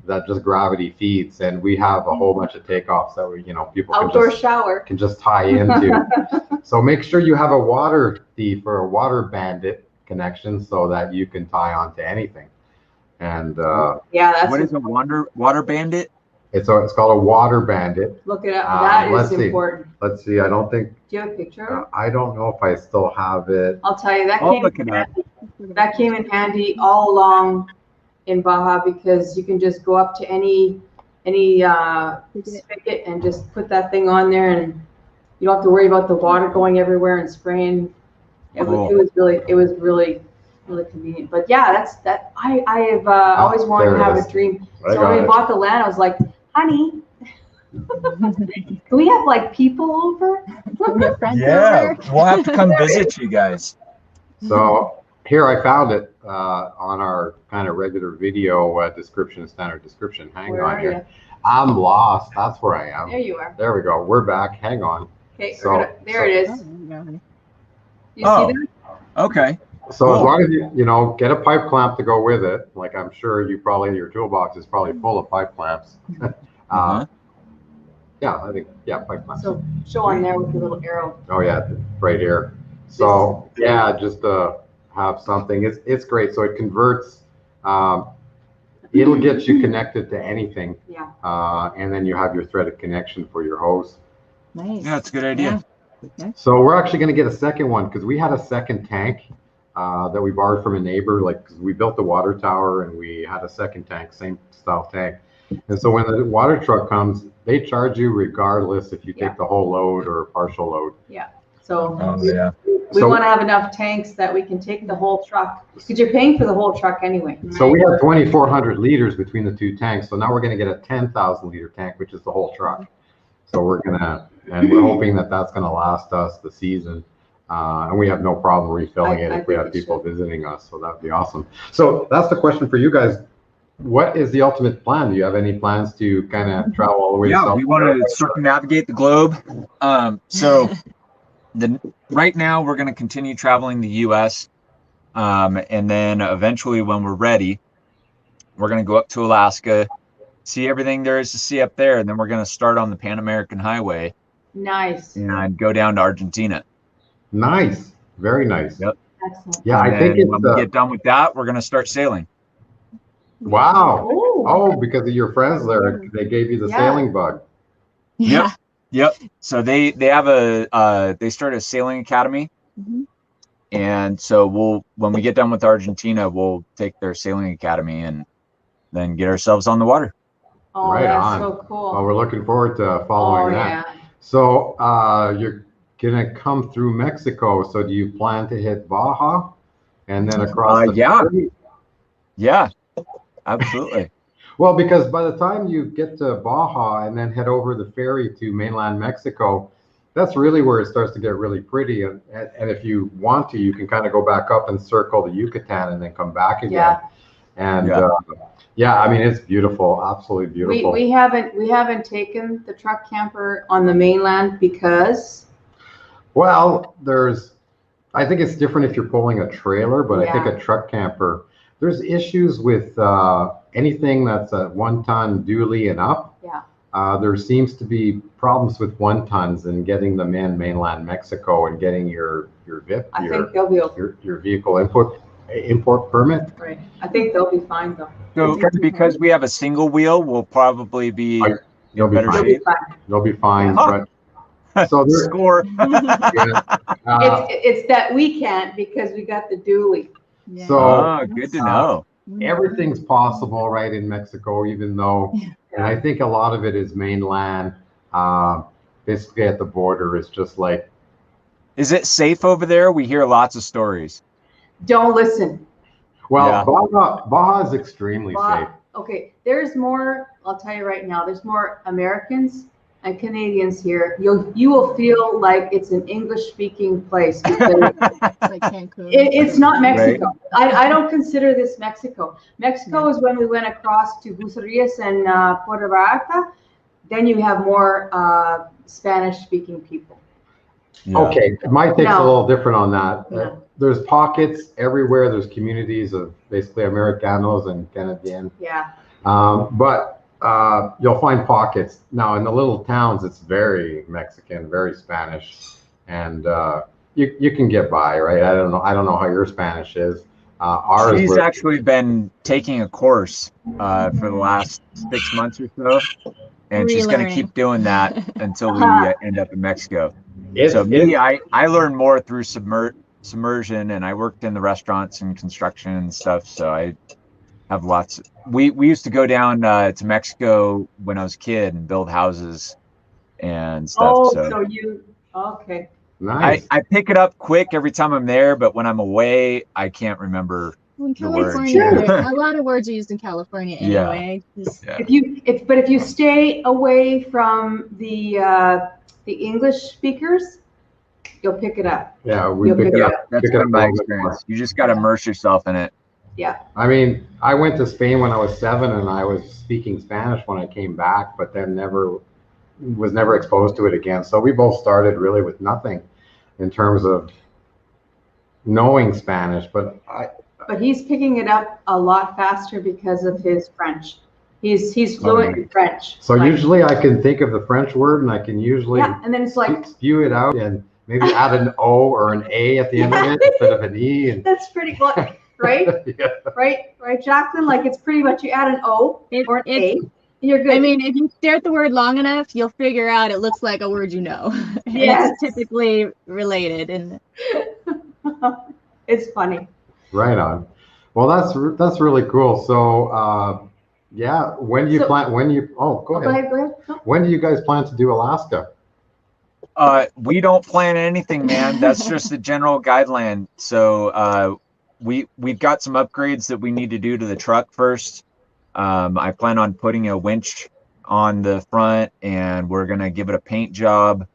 that just gravity feeds, and we have a whole bunch of takeoffs that we, you know, people can just tie into. So make sure you have a water thief or a water bandit connection so that you can tie onto anything. And yeah, that's what is a water bandit? It's called a water bandit. Look it up. That is important. Let's see. I don't think. Do you have a picture? I don't know if I still have it. I'll tell you that came in handy all along in Baja, because you can just go up to any spigot and just put that thing on there, and you don't have to worry about the water going everywhere and spraying. It was really convenient. But yeah, I have always wanted to have a dream. So when we bought the land, I was like, honey, can we have like people over? Yeah, we'll have to come visit you guys. So here I found it on our kind of regular video description, standard description. Hang on here. I'm lost. That's where I am. There you are. There we go. We're back. Hang on. Okay, there it is. You see that? Okay. So as long as you know, get a pipe clamp to go with it. Like, I'm sure your toolbox is probably full of pipe clamps. Yeah, I think, pipe clamps. So show on there with your little arrow. Oh yeah, right here. So yeah, just have something. It's great. So it converts. It'll get you connected to anything. Yeah. And then you have your threaded connection for your hose. Nice. Yeah, that's a good idea. Yeah. So we're actually going to get a second one, because we had a second tank that we borrowed from a neighbor. Like, 'cause we built the water tower and we had a second tank, same style tank. And so when the water truck comes, they charge you regardless if you take the whole load or partial load. Yeah. So we want to have enough tanks that we can take the whole truck, because you're paying for the whole truck anyway. Right? So we have 2,400 liters between the two tanks. So now we're going to get a 10,000 liter tank, which is the whole truck. So we're hoping that that's going to last us the season. And we have no problem refilling it if we have people visiting us. So that would be awesome. So that's the question for you guys. What is the ultimate plan? Do you have any plans to kind of travel all the way? Yeah, we want to circumnavigate the globe. So right now we're going to continue traveling the U.S. And then eventually, when we're ready, we're going to go up to Alaska, see everything there is to see up there, and then we're going to start on the Pan American Highway. Nice. And go down to Argentina. Nice. Very nice. Yep. Excellent. Yeah, I think when we get done with that, we're going to start sailing. Wow. Ooh. Oh, because of your friends there, they gave you the sailing bug. Yeah. Yep. So they have they started a sailing academy. And so when we get done with Argentina, we'll take their sailing academy and then get ourselves on the water. Oh, right that's on. so cool. Well, we're looking forward to following that. Yeah. So you're gonna come through Mexico. So do you plan to hit Baja and then across the ferry? Yeah, absolutely. Well, because by the time you get to Baja and then head over the ferry to mainland Mexico, that's really where it starts to get really pretty. And if you want to, you can kind of go back up and circle the Yucatan and then come back again. Yeah. And Yeah. yeah, I mean, it's beautiful, absolutely beautiful. We haven't taken the truck camper on the mainland because Well, I think it's different if you're pulling a trailer, but I think Yeah. a truck camper, there's issues with anything that's a 1-ton dually and up. Yeah. There seems to be problems with 1-tons and getting them in mainland Mexico and getting your VIP, I think they'll be okay. your vehicle import permit. Right. I think they'll be fine though. So because we have a single wheel, we'll probably be You'll be better fine. They'll be shape. fine. You'll be fine. Huh. But so there, Score. It's that we can't because we got the dually. Yeah. So Oh, good to know. everything's possible, right, in Mexico, even though, Yeah. and I think a lot of it is mainland. Basically at the border, it's just like, Is it safe over there? We hear lots of stories. Don't listen. well, Yeah. Baja is extremely safe. Okay, there's more, I'll tell you right now, there's more Americans and Canadians here. You will feel like it's an English speaking place because Like Cancun. it's not Mexico. I don't consider this Mexico. Mexico is when we went across to Bucerias and Puerto Vallarta, then you have more Spanish speaking people. Yeah. Okay, my take's a No. little different on that. No. There's pockets everywhere. There's communities of basically Americanos and Canadians. Yeah. But you'll find pockets. Now in the little towns, it's very Mexican, very Spanish, and you can get by, right? I don't know how your Spanish is. Ours She's was- actually been taking a course for the last 6 months or so, and she's going to Relearning. keep doing that until we end up in Mexico. it's- So me, it's- I learned more through submersion, and I worked in the restaurants and construction and stuff. So I have lots. We used to go down to Mexico when I was a kid and build houses and stuff. Oh, so so you, okay. nice. I pick it up quick every time I'm there, but when I'm away, I can't remember. Well, in the words. California, a lot of words are used in California Yeah. anyway. Just- Yeah. If you stay away from the English speakers, you'll pick it up. Yeah, we You'll pick pick it it up. up. That's Pick it up been my a little bit experience. You just got to immerse yourself in it. I mean, I went to Spain when I was 7, and I was speaking Spanish when I came back, but then was never exposed to it again. So we both started really with nothing in terms of knowing Spanish. But But he's picking it up a lot faster because of his French. He's fluent in French. so Like, usually I can think of the French word, and I can usually yeah, and then it's like spew it out and maybe add an O or an A at the end of it instead of an E. And that's pretty good, right? yeah. Right, Jacqueline? Like it's pretty much you add an O or an A, If- and you're good. I mean, if you stare at the word long enough, you'll figure out it looks like a word you know. And Yes. it's typically related. And it's funny. Right on. Well, that's really cool. So yeah, when do you So- plan? When you? Oh, go Go ahead. ahead. No. When do you guys plan to do Alaska? We don't plan anything, man. That's just the general guideline. So we've got some upgrades that we need to do to the truck first. I plan on putting a winch on the front, and we're gonna give it a paint job,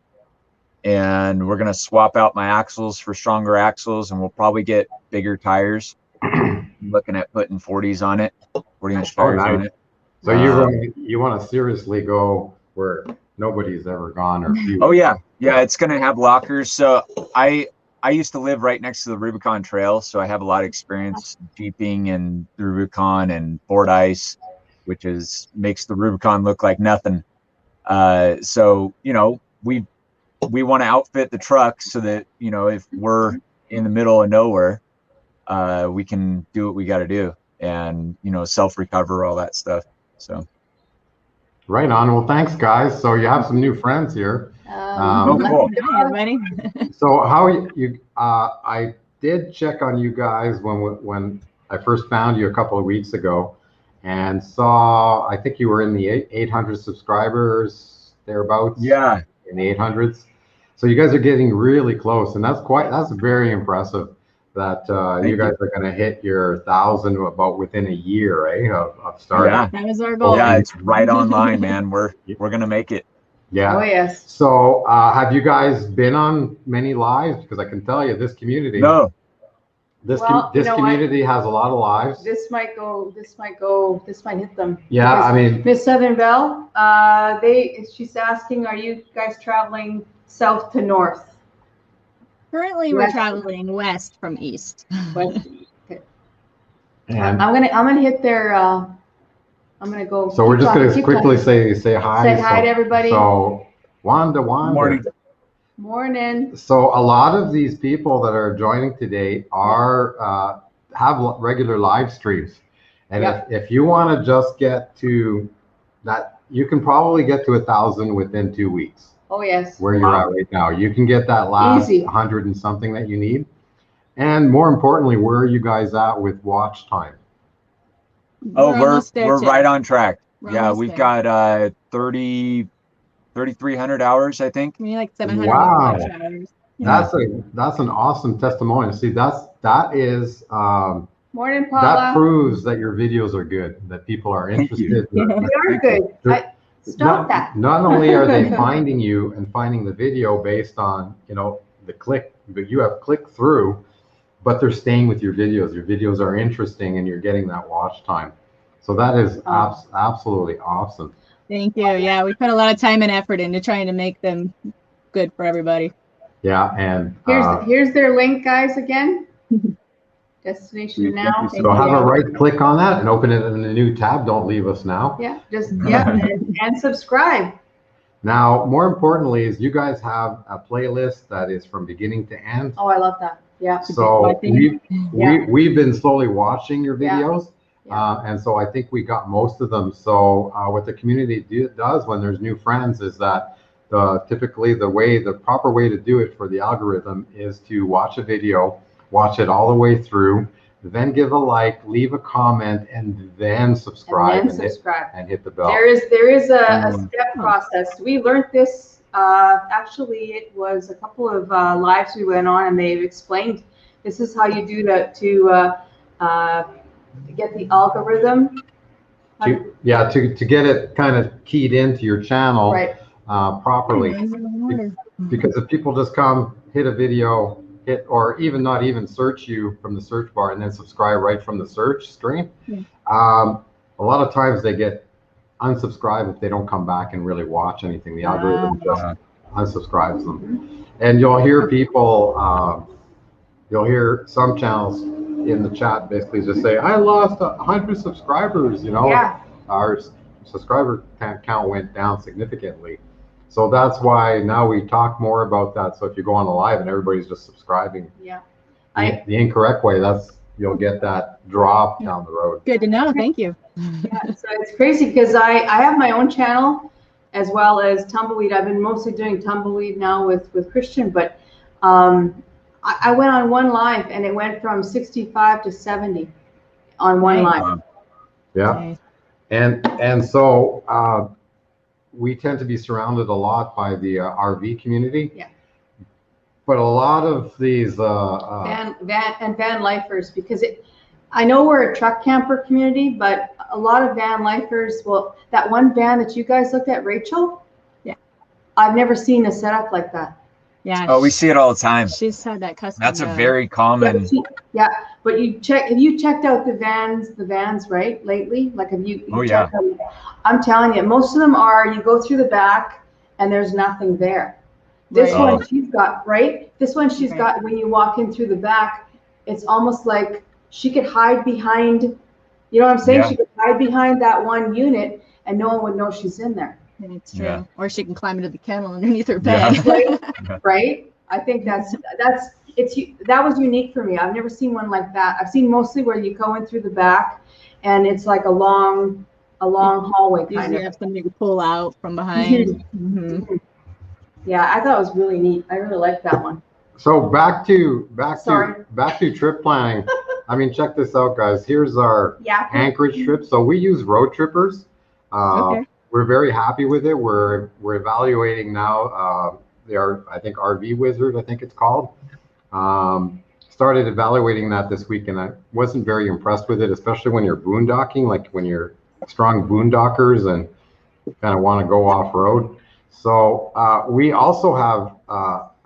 and we're gonna swap out my axles for stronger axles, and we'll probably get bigger tires. I'm looking at putting 40s on it, 40-inch tires nice. on it. So you want to seriously go where nobody's ever gone, or few. Oh yeah, it's gonna have lockers. So I used to live right next to the Rubicon Trail, so I have a lot of experience jeeping and the Rubicon and Ford Ice, which makes the Rubicon look like nothing. So we want to outfit the truck so that if we're in the middle of nowhere, we can do what we got to do and self-recover, all that stuff. So Right on. Well, thanks, guys. So you have some new friends here. Oh, cool. Hi, everybody. So how you? I did check on you guys when I first found you a couple of weeks ago, and saw I think you were in the 800 subscribers thereabouts. Yeah. In the 800s. So you guys are getting really close, and that's very impressive. That you guys are going to hit your 1,000 about within a year, right, of starting. Yeah. That was our goal. Yeah, it's right online, man. We're gonna make it. Yeah. Oh, yes. So have you guys been on many lives? Because I can tell you this community. No. This Well, you this know community has a lot of lives. This might hit them. Yeah, Because I mean, Miss Southern Belle, she's asking, are you guys traveling south to north? Currently, we're West. traveling west from east. West. Okay. and I'm gonna hit their. I'm gonna go. so we're keep just talking, gonna keep quickly talking. say hi. Say hi to everybody. So Wanda. Morning. Morning. So a lot of these people that are joining today are have regular live streams, and Yep. if you want to just get to that, you can probably get to 1,000 within 2 weeks. Oh yes. Where you're at right now, you can get that last Easy. 100 and something that you need. And more importantly, where are you guys at with watch time? Oh, almost there, we're Chad. right on track. We're Yeah, almost we've there. got 3,300 hours, I think. Maybe like 700 Wow. watch hours. Yeah. That's an awesome testimonial. See, that is Morning, that Paula. proves that your videos are good, that people are Thank you. interested. They are good. Stop that. Not only are they finding you and finding the video based on, the click, but you have clicked through, but they're staying with your videos. Your videos are interesting and you're getting that watch time. So that is absolutely awesome. Thank you. Yeah, we put a lot of time and effort into trying to make them good for everybody. Yeah, and Here's their link, guys. Again, Destination Now. so have a right click on that and open it in a new tab. Don't leave us now. Yeah, and subscribe. Now, more importantly, is you guys have a playlist that is from beginning to end. Oh, I love that. Yeah. So we've been slowly watching your Yeah. videos. And so I think we got most of them. So what the community does when there's new friends is that typically the proper way to do it for the algorithm is to watch a video, watch it all the way through, then give a like, leave a comment, and then subscribe and hit the bell. There is a step process. We learned this. Actually, it was a couple of lives we went on, and they've explained this is how you do that to get the algorithm. To get it kind of keyed into your channel Right. Properly. Because if people just come, hit a video, or even not even search you from the search bar and then subscribe right from the search screen, a lot of times they get unsubscribe if they don't come back and really watch anything. The algorithm just unsubscribes them. And you'll hear people, you'll hear some channels in the chat basically just say, I lost 100 subscribers, Our subscriber count went down significantly. So that's why now we talk more about that. So if you go on a live and everybody's just subscribing the incorrect way, you'll get that drop down the road. Good to know. Thank you. Yeah, so it's crazy because I have my own channel as well as Tumbleweed. I've been mostly doing Tumbleweed now with Christian, but I went on one live and it went from 65 to 70 on one live. Yeah. Okay. And so we tend to be surrounded a lot by the RV community. Yeah. But a lot of these van lifers, because I know we're a truck camper community, but a lot of van lifers, well, that one van that you guys looked at, Rachel, I've never seen a setup like that. Yeah. Oh, we see it all the time. She's had that custom. That's a very common. But have you checked out the vans, right, lately? Like, have you checked out, I'm telling you, most of them you go through the back and there's nothing there. This one she's got, this one she's got, when you walk in through the back, it's almost like she could hide behind, you know what I'm saying? Yeah. She could hide behind that one unit and no one would know she's in there. It's true. Yeah. Or she can climb into the kennel underneath her bed. Yeah. Right? I think that was unique for me. I've never seen one like that. I've seen mostly where you go in through the back and it's like a long hallway kind Usually of. have something to pull out from behind. Mm-hmm. Yeah, I thought it was really neat. I really liked that one. So back to trip planning. I mean, check this out, guys. Here's our Anchorage trip. So we use road trippers. We're very happy with it. We're evaluating now. I think RV Wizard, I think it's called. Started evaluating that this week, and I wasn't very impressed with it, especially when you're boondocking, like when you're strong boondockers and kind of want to go off road. So we also have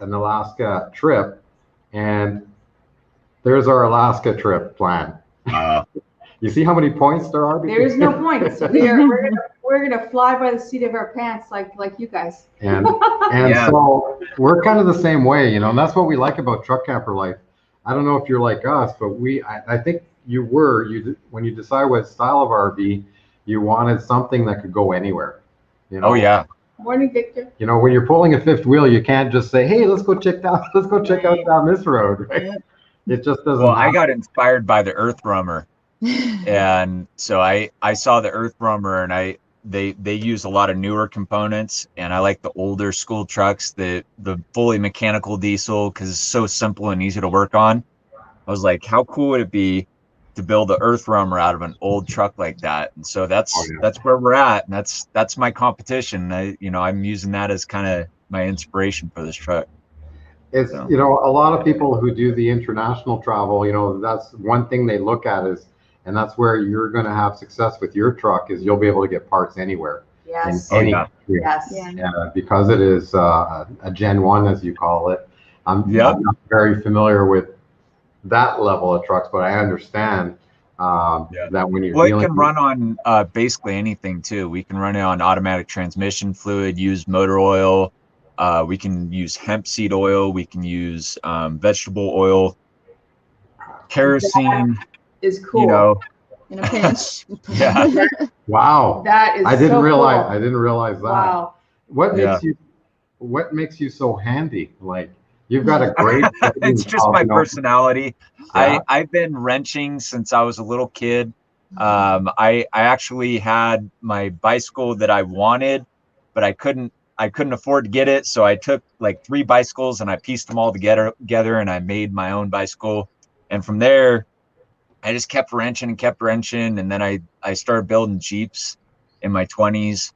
an Alaska trip, and there's our Alaska trip plan. You see how many points there are? There's no points. We're gonna fly by the seat of our pants like you guys. And Yeah. so we're kind of the same way, you know, and that's what we like about truck camper life. I don't know if you're like us, but I think when you decide what style of RV, you wanted something that could go anywhere. You know? Oh yeah. Morning, Victor. You know, when you're pulling a fifth wheel, you can't just say, "Hey, let's go check out down this road." Right? It just doesn't. Well, I got inspired by the Earth Roamer, and so I saw the Earth Roamer, and they use a lot of newer components, and I like the older school trucks, the fully mechanical diesel, because it's so simple and easy to work on. I was like, how cool would it be to build the Earth Roamer out of an old truck like that? And so that's where we're at, and that's my competition. I'm using that as kind of my inspiration for this truck. It's, you know, a lot of people who do the international travel, you know, that's one thing they look at and that's where you're going to have success with your truck, is you'll be able to get parts anywhere. Yes. In any Yes. because it is a Gen 1, as you call it. I'm not very familiar with that level of trucks, but I understand that when you're dealing, it can run on basically anything too. We can run it on automatic transmission fluid, use motor oil. We can use hemp seed oil. We can use vegetable oil, kerosene. That is cool. You know, in a pinch. Yeah. Wow. That is. I didn't so realize. Cool. I didn't realize that. Wow. What makes you so handy? Like, you've got a great. It's just my personality. Yeah. I've been wrenching since I was a little kid. I actually had my bicycle that I wanted, but I couldn't afford to get it. So I took like 3 bicycles and I pieced them all together and I made my own bicycle. And from there, I just kept wrenching. And then I started building Jeeps in my 20s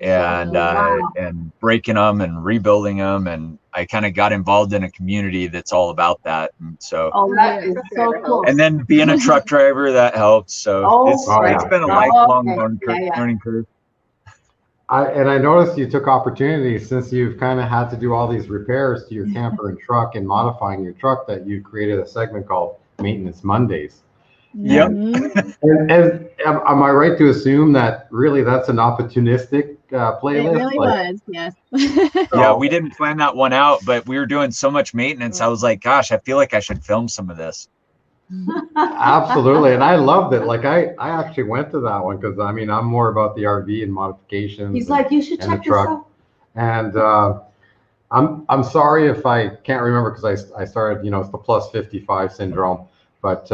and breaking them and rebuilding them. And I kind of got involved in a community that's all about that. And so, that is so cool. And then being a truck driver, that helps. So it's been a lifelong learning curve. I noticed you took opportunities, since you've kind of had to do all these repairs to your camper and truck and modifying your truck, that you created a segment called Maintenance Mondays. Yep. And am I right to assume that really that's an opportunistic playlist? It really was, yes. Yeah, we didn't plan that one out, but we were doing so much maintenance. I was like, gosh, I feel like I should film some of this. Absolutely, and I loved it. Like I actually went to that one because I'm more about the RV and modifications. He's like, you should check this out. And I'm sorry if I can't remember, because I started, it's the plus 55 syndrome. But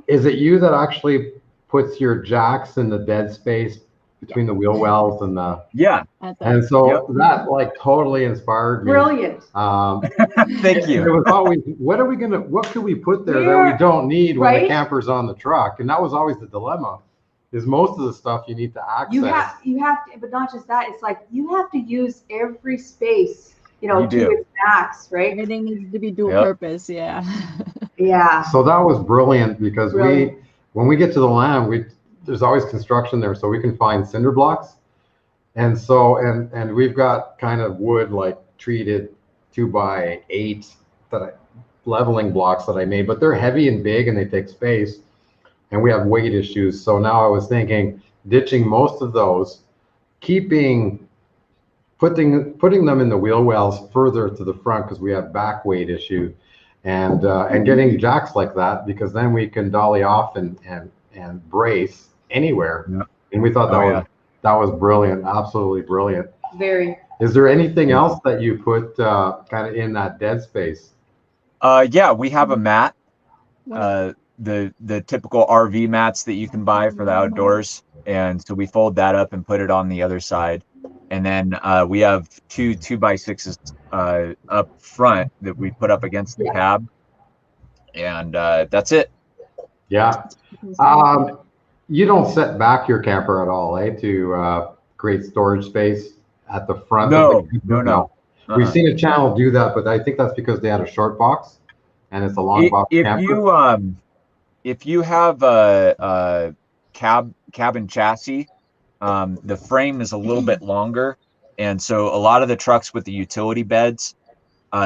is it you that actually puts your jacks in the dead space between the wheel wells and the? Yeah. And so that like totally inspired me. Brilliant. Thank you. It was always, what could we put there that we don't need when the camper's on the truck? And that was always the dilemma, is most of the stuff you need to access. You have to, but not just that, it's like you have to use every space, to its max, right? Everything needs to be dual purpose, yeah. Yeah. So that was brilliant, because when we get to the land, there's always construction there, so we can find cinder blocks. And so, and we've got kind of wood, like treated 2x8 leveling blocks that I made, but they're heavy and big and they take space, and we have weight issues. So now I was thinking ditching most of those, putting them in the wheel wells further to the front, because we have back weight issue, and getting jacks like that, because then we can dolly off and brace anywhere. Yeah. And we thought that was brilliant, absolutely brilliant. Very. Is there anything else that you put kind of in that dead space? Yeah, we have a mat, the typical RV mats that you can buy for the outdoors, and so we fold that up and put it on the other side. And then we have 2 2x6s up front that we put up against the cab, and that's it. Yeah. You don't set back your camper at all, to create storage space at the front? No. We've seen a channel do that, but I think that's because they had a short box, and it's a long box camper. If you have a cabin chassis, the frame is a little bit longer, And so a lot of the trucks with the utility beds,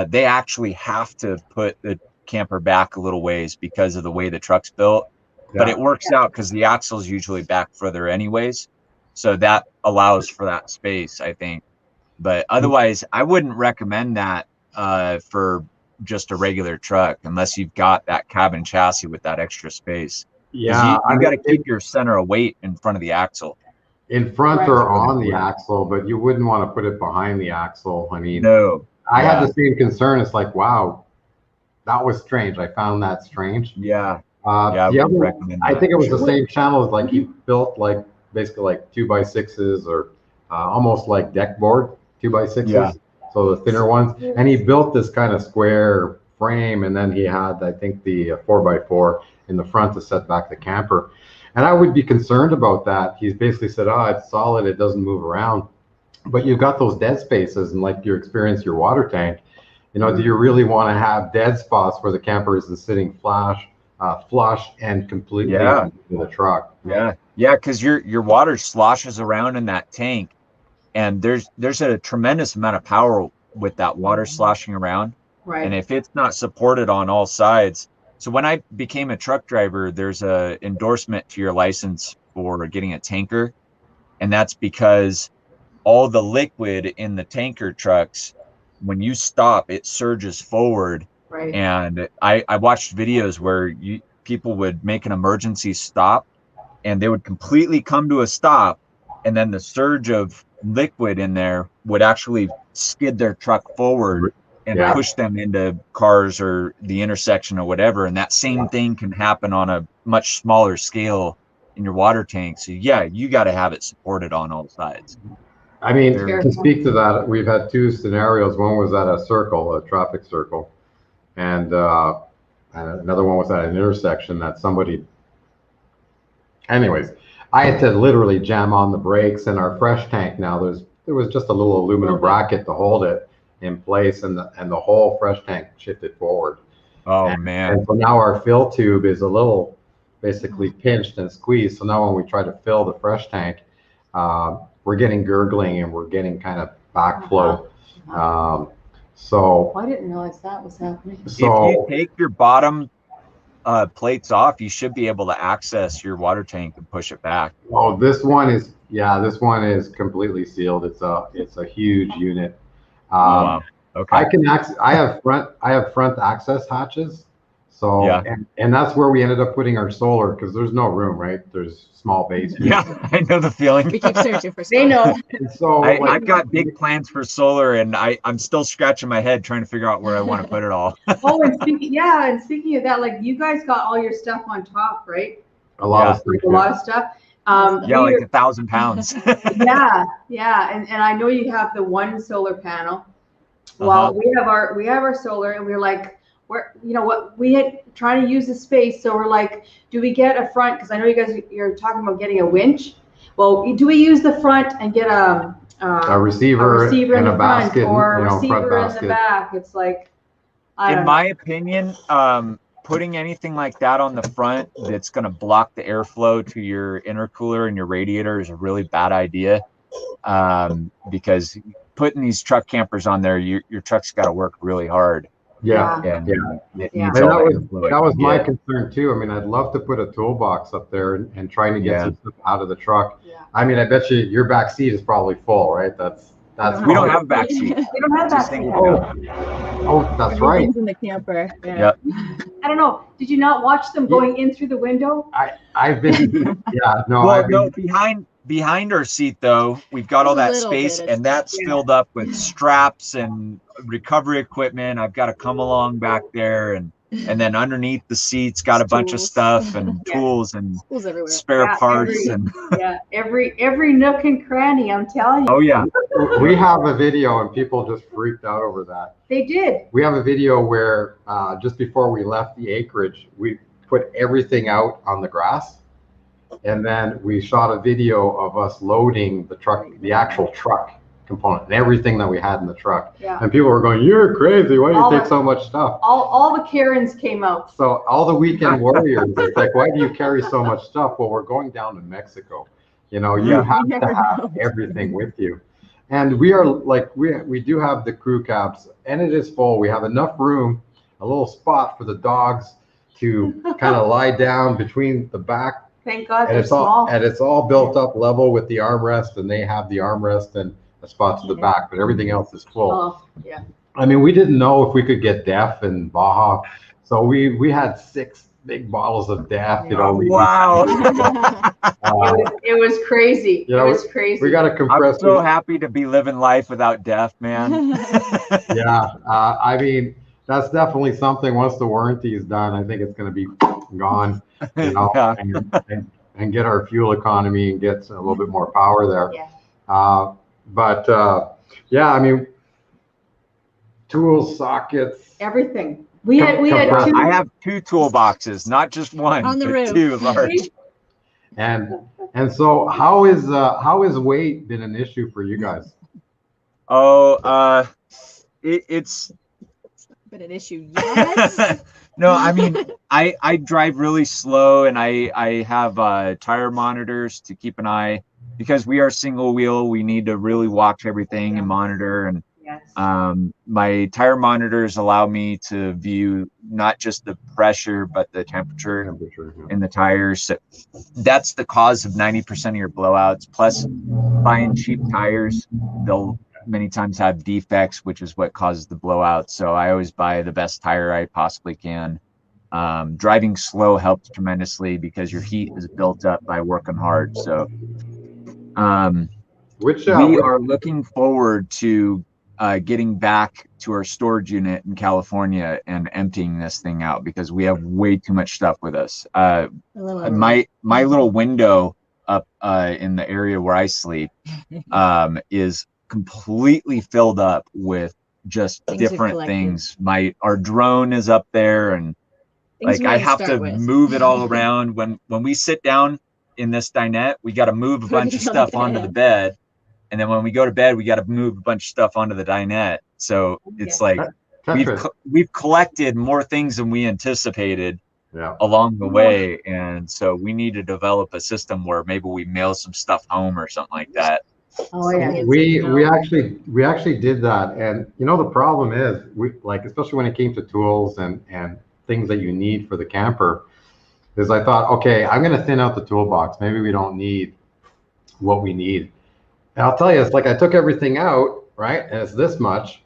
they actually have to put the camper back a little ways because of the way the truck's built. But it works out because the axle's usually back further anyways. So that allows for that space, I think. But otherwise, I wouldn't recommend that for just a regular truck unless you've got that cabin chassis with that extra space. Yeah, you got to keep your center of weight in front of the axle. In front or on the axle, but you wouldn't want to put it behind the axle. I mean, no. I had the same concern. It's like, wow, that was strange. I found that strange. Yeah. I think it was the same channel as like he built like basically like 2x6s or almost like deck board 2x6s. Yeah. So the thinner ones, and he built this kind of square frame, and then he had, I think, the 4x4 in the front to set back the camper. And I would be concerned about that. He's basically said, oh, it's solid, it doesn't move around. But you've got those dead spaces, and like you experience your water tank, you know, do you really want to have dead spots where the camper isn't sitting flush and completely into the truck? Yeah, because your water sloshes around in that tank, and there's a tremendous amount of power with that water sloshing around. Right. And if it's not supported on all sides. So when I became a truck driver, there's a endorsement to your license for getting a tanker. And that's because all the liquid in the tanker trucks, when you stop, it surges forward. Right. And I watched videos where people would make an emergency stop and they would completely come to a stop. And then the surge of liquid in there would actually skid their truck forward and push them into cars or the intersection or whatever. And that same thing can happen on a much smaller scale in your water tank. So you got to have it supported on all sides. I mean, to speak to that, we've had two scenarios. One was at a traffic circle, and another one was at an intersection that somebody, anyways, I had to literally jam on the brakes. And our fresh tank now, there was just a little aluminum bracket to hold it in place, and the whole fresh tank shifted forward. Man. And so now our fill tube is a little basically pinched and squeezed. So now when we try to fill the fresh tank, we're getting gurgling and we're getting kind of backflow. So I didn't realize that was happening. So if you take your bottom plates off, you should be able to access your water tank and push it back. Oh, this one is completely sealed. It's a huge unit. Wow. Okay. I have front access hatches. So and that's where we ended up putting our solar, because there's no room, right? There's small basements. Yeah, I know the feeling. We keep searching for solar. They know. And so I've got big plans for solar, and I'm still scratching my head trying to figure out where I want to put it all. Oh, and speaking of that, like you guys got all your stuff on top, right? A lot of stuff. Like 1,000 pounds. yeah, and I know you have the one solar panel. Well, we have our solar, and we're like, we had trying to use the space, so we're like, do we get a front? Because I know you're talking about getting a winch. Well, do we use the front and get a receiver in the front, or a receiver in the back? It's like, in my opinion, putting anything like that on the front that's going to block the airflow to your intercooler and your radiator is a really bad idea, because putting these truck campers on there, your truck's got to work really hard. That was my concern too. I mean, I'd love to put a toolbox up there and trying to get some stuff out of the truck. I mean, I bet you your back seat is probably full, right? That's we don't have a back seat. We don't have back seat. Oh, that's right. In the camper. Yeah. I don't know. Did you not watch them going in through the window? I've been. Behind our seat though, we've got all that space, and that's filled up with straps and recovery equipment. I've got to come along back there, and then underneath the seats got a bunch of stuff and tools and spare parts and every nook and cranny, I'm telling you. Oh yeah. We have a video, and people just freaked out over that. They did. We have a video where just before we left the acreage, we put everything out on the grass. And then we shot a video of us loading the truck, the actual truck component, and everything that we had in the truck. Yeah. And people were going, "You're crazy! Why do you take so much stuff?" All the Karens came out. So all the weekend warriors, it's like, "Why do you carry so much stuff?" Well, we're going down to Mexico. You have to have everything with you. And we are like, we do have the crew cabs, and it is full. We have enough room, a little spot for the dogs to kind of lie down between the back. Thank God And they're it's all small. and it's all built up level with the armrest, and they have the armrest and a spot to the back, but everything else is full. Oh, yeah. I mean, we didn't know if we could get DEF in Baja, so we had 6 big bottles of DEF. You know, Wow. It was crazy. You know, it was crazy. we got a I'm compressor. so happy to be living life without DEF, man. Yeah, I mean, that's definitely something. Once the warranty is done, I think it's going to be gone. You know, Yeah. and get our fuel economy and get a little bit more power there. Yeah. Yeah, I mean, tools, sockets, Everything. We had 2. I have 2 toolboxes, not just one, On the but roof. 2 large. and so how is weight been an issue for you guys? Oh, it's But an issue, yes. no, I mean, I drive really slow, and I have tire monitors to keep an eye, because we are single wheel. We need to really watch everything and monitor. And Yes. my tire monitors allow me to view not just the pressure, but the temperature in the tires. So that's the cause of 90% of your blowouts. Plus, buying cheap tires, they'll many times have defects, which is what causes the blowout. So I always buy the best tire I possibly can. Driving slow helps tremendously, because your heat is built up by working hard. So we are looking forward to getting back to our storage unit in California and emptying this thing out, because we have way too much stuff with us. My little window up in the area where I sleep is completely filled up with just different things. Our drone is up there, and like I have to move it all around. When we sit down in this dinette, we got to move a bunch of stuff onto the bed. And then when we go to bed, we got to move a bunch of stuff onto the dinette. So it's like we've collected more things than we anticipated along the way. And so we need to develop a system where maybe we mail some stuff home or something like that. Oh yeah. We actually did that. And you know, the problem is, especially when it came to tools and things that you need for the camper, is I thought, okay, I'm going to thin out the toolbox. Maybe we don't need what we need. And I'll tell you, it's like I took everything out, right? And it's this much.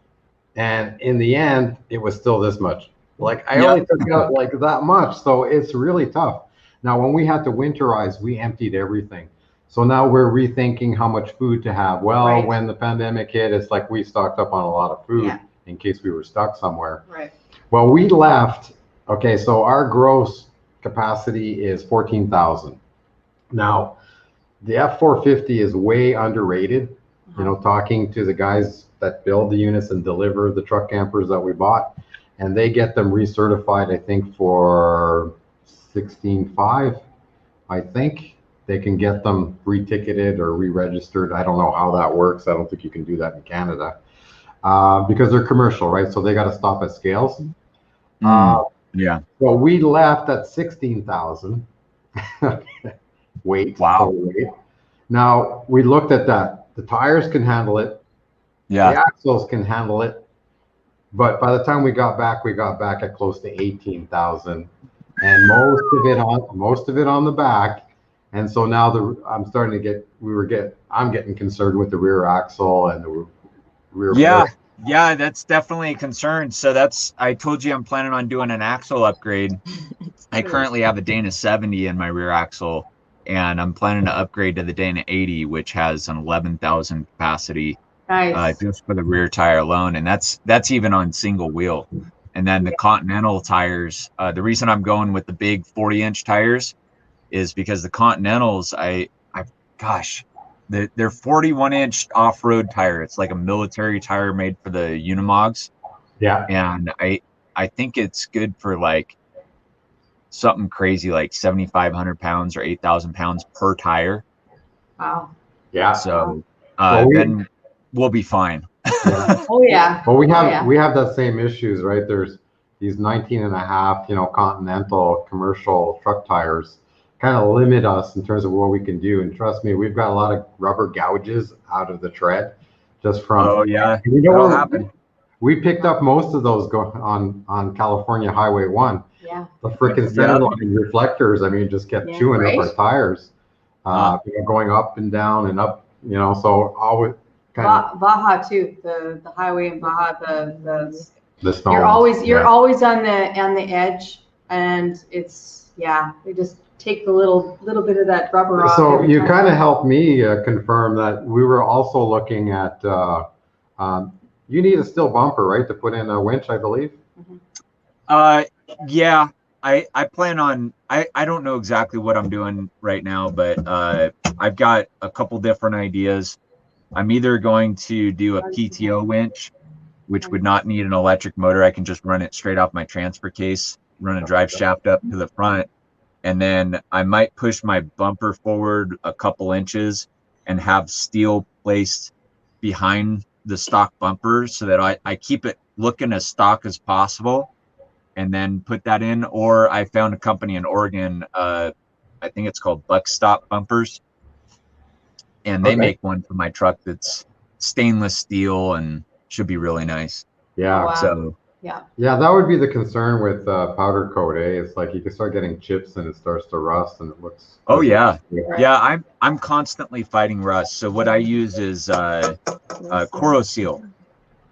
And in the end, it was still this much. Like I only took out like that much. So it's really tough. Now, when we had to winterize, we emptied everything. So now we're rethinking how much food to have. Well, when the pandemic hit, it's like we stocked up on a lot of food in case we were stuck somewhere. Right. Well, we left. Okay, so our gross capacity is 14,000. Now, the F450 is way underrated. You know, talking to the guys that build the units and deliver the truck campers that we bought, and they get them recertified, I think, for 16.5. I think they can get them re-ticketed or re-registered. I don't know how that works. I don't think you can do that in Canada because they're commercial, right? So they got to stop at scales. Yeah. Well, we left at 16,000 weight. Wow. Weight. Now we looked at that. The tires can handle it. Yeah. The axles can handle it. But by the time we got back at close to 18,000, and most of it on the back. And so now I'm getting concerned with the rear axle and the rear. Yeah, that's definitely a concern. So I told you I'm planning on doing an axle upgrade. I currently have a Dana 70 in my rear axle, and I'm planning to upgrade to the Dana 80, which has an 11,000 capacity. Nice. Just for the rear tire alone, and that's even on single wheel. And then the Continental tires, the reason I'm going with the big 40-inch tires is because the Continentals, they're 41-inch off-road tire. It's like a military tire made for the Unimogs. Yeah. And I think it's good for like something crazy like 7,500 pounds or 8,000 pounds per tire. Wow. Yeah. So then we'll be fine. Yeah. Oh yeah. Well, we have that same issues, right? There's these 19.5, Continental commercial truck tires kind of limit us in terms of what we can do. And trust me, we've got a lot of rubber gouges out of the tread just from. Oh yeah, You know, that'll happen. we picked up most of those on California Highway 1. Yeah. The frickin' center line reflectors, I mean, just kept Yeah, chewing up right? our tires, you know, going up and down and up, you know, so always kind of Baja too, the highway in Baja, the snow. you're always on the edge, and it's, yeah, they just take the little bit of that rubber off. So every you time. kind of helped me confirm that we were also looking at, you need a steel bumper, right, to put in a winch, I believe? Yeah, I plan on, I don't know exactly what I'm doing right now, but I've got a couple different ideas. I'm either going to do a PTO winch, which would not need an electric motor. I can just run it straight off my transfer case, run a drive shaft up to the front, and then I might push my bumper forward a couple inches and have steel placed behind the stock bumper so that I keep it looking as stock as possible, and then put that in. Or I found a company in Oregon, I think it's called Buckstop Bumpers, and they make one for my truck that's stainless steel and should be really nice. Yeah. Oh, wow. So Yeah. Yeah, that would be the concern with powder coat, eh? It's like you can start getting chips and it starts to rust and it looks. oh yeah, Right. yeah, I'm constantly fighting rust. So what I use is Seal,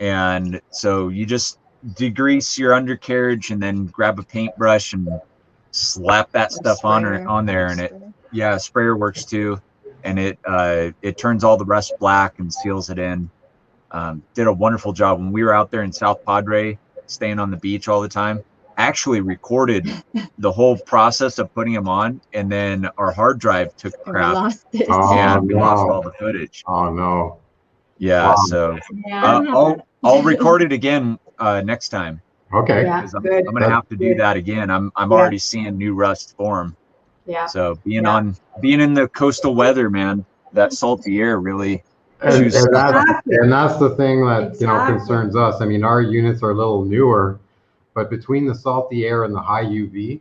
and so you just degrease your undercarriage and then grab a paintbrush and slap that stuff on there, and it, yeah, sprayer works too, and it turns all the rust black and seals it in. Did a wonderful job when we were out there in South Padre, staying on the beach all the time. Actually recorded the whole process of putting them on, and then our hard drive took a crap, Lost it. and we lost no. all the footage. Oh no. Yeah, Wow. so Yeah. I'll record it again next time. Okay. Yeah. Because I'm Good. gonna have to do that again. I'm already seeing new rust form. Yeah. So being in the coastal weather, man, that salty air really And chews stuff up. that's the thing that, you know, Exactly. concerns us. I mean, our units are a little newer, but between the salty air and the high UV,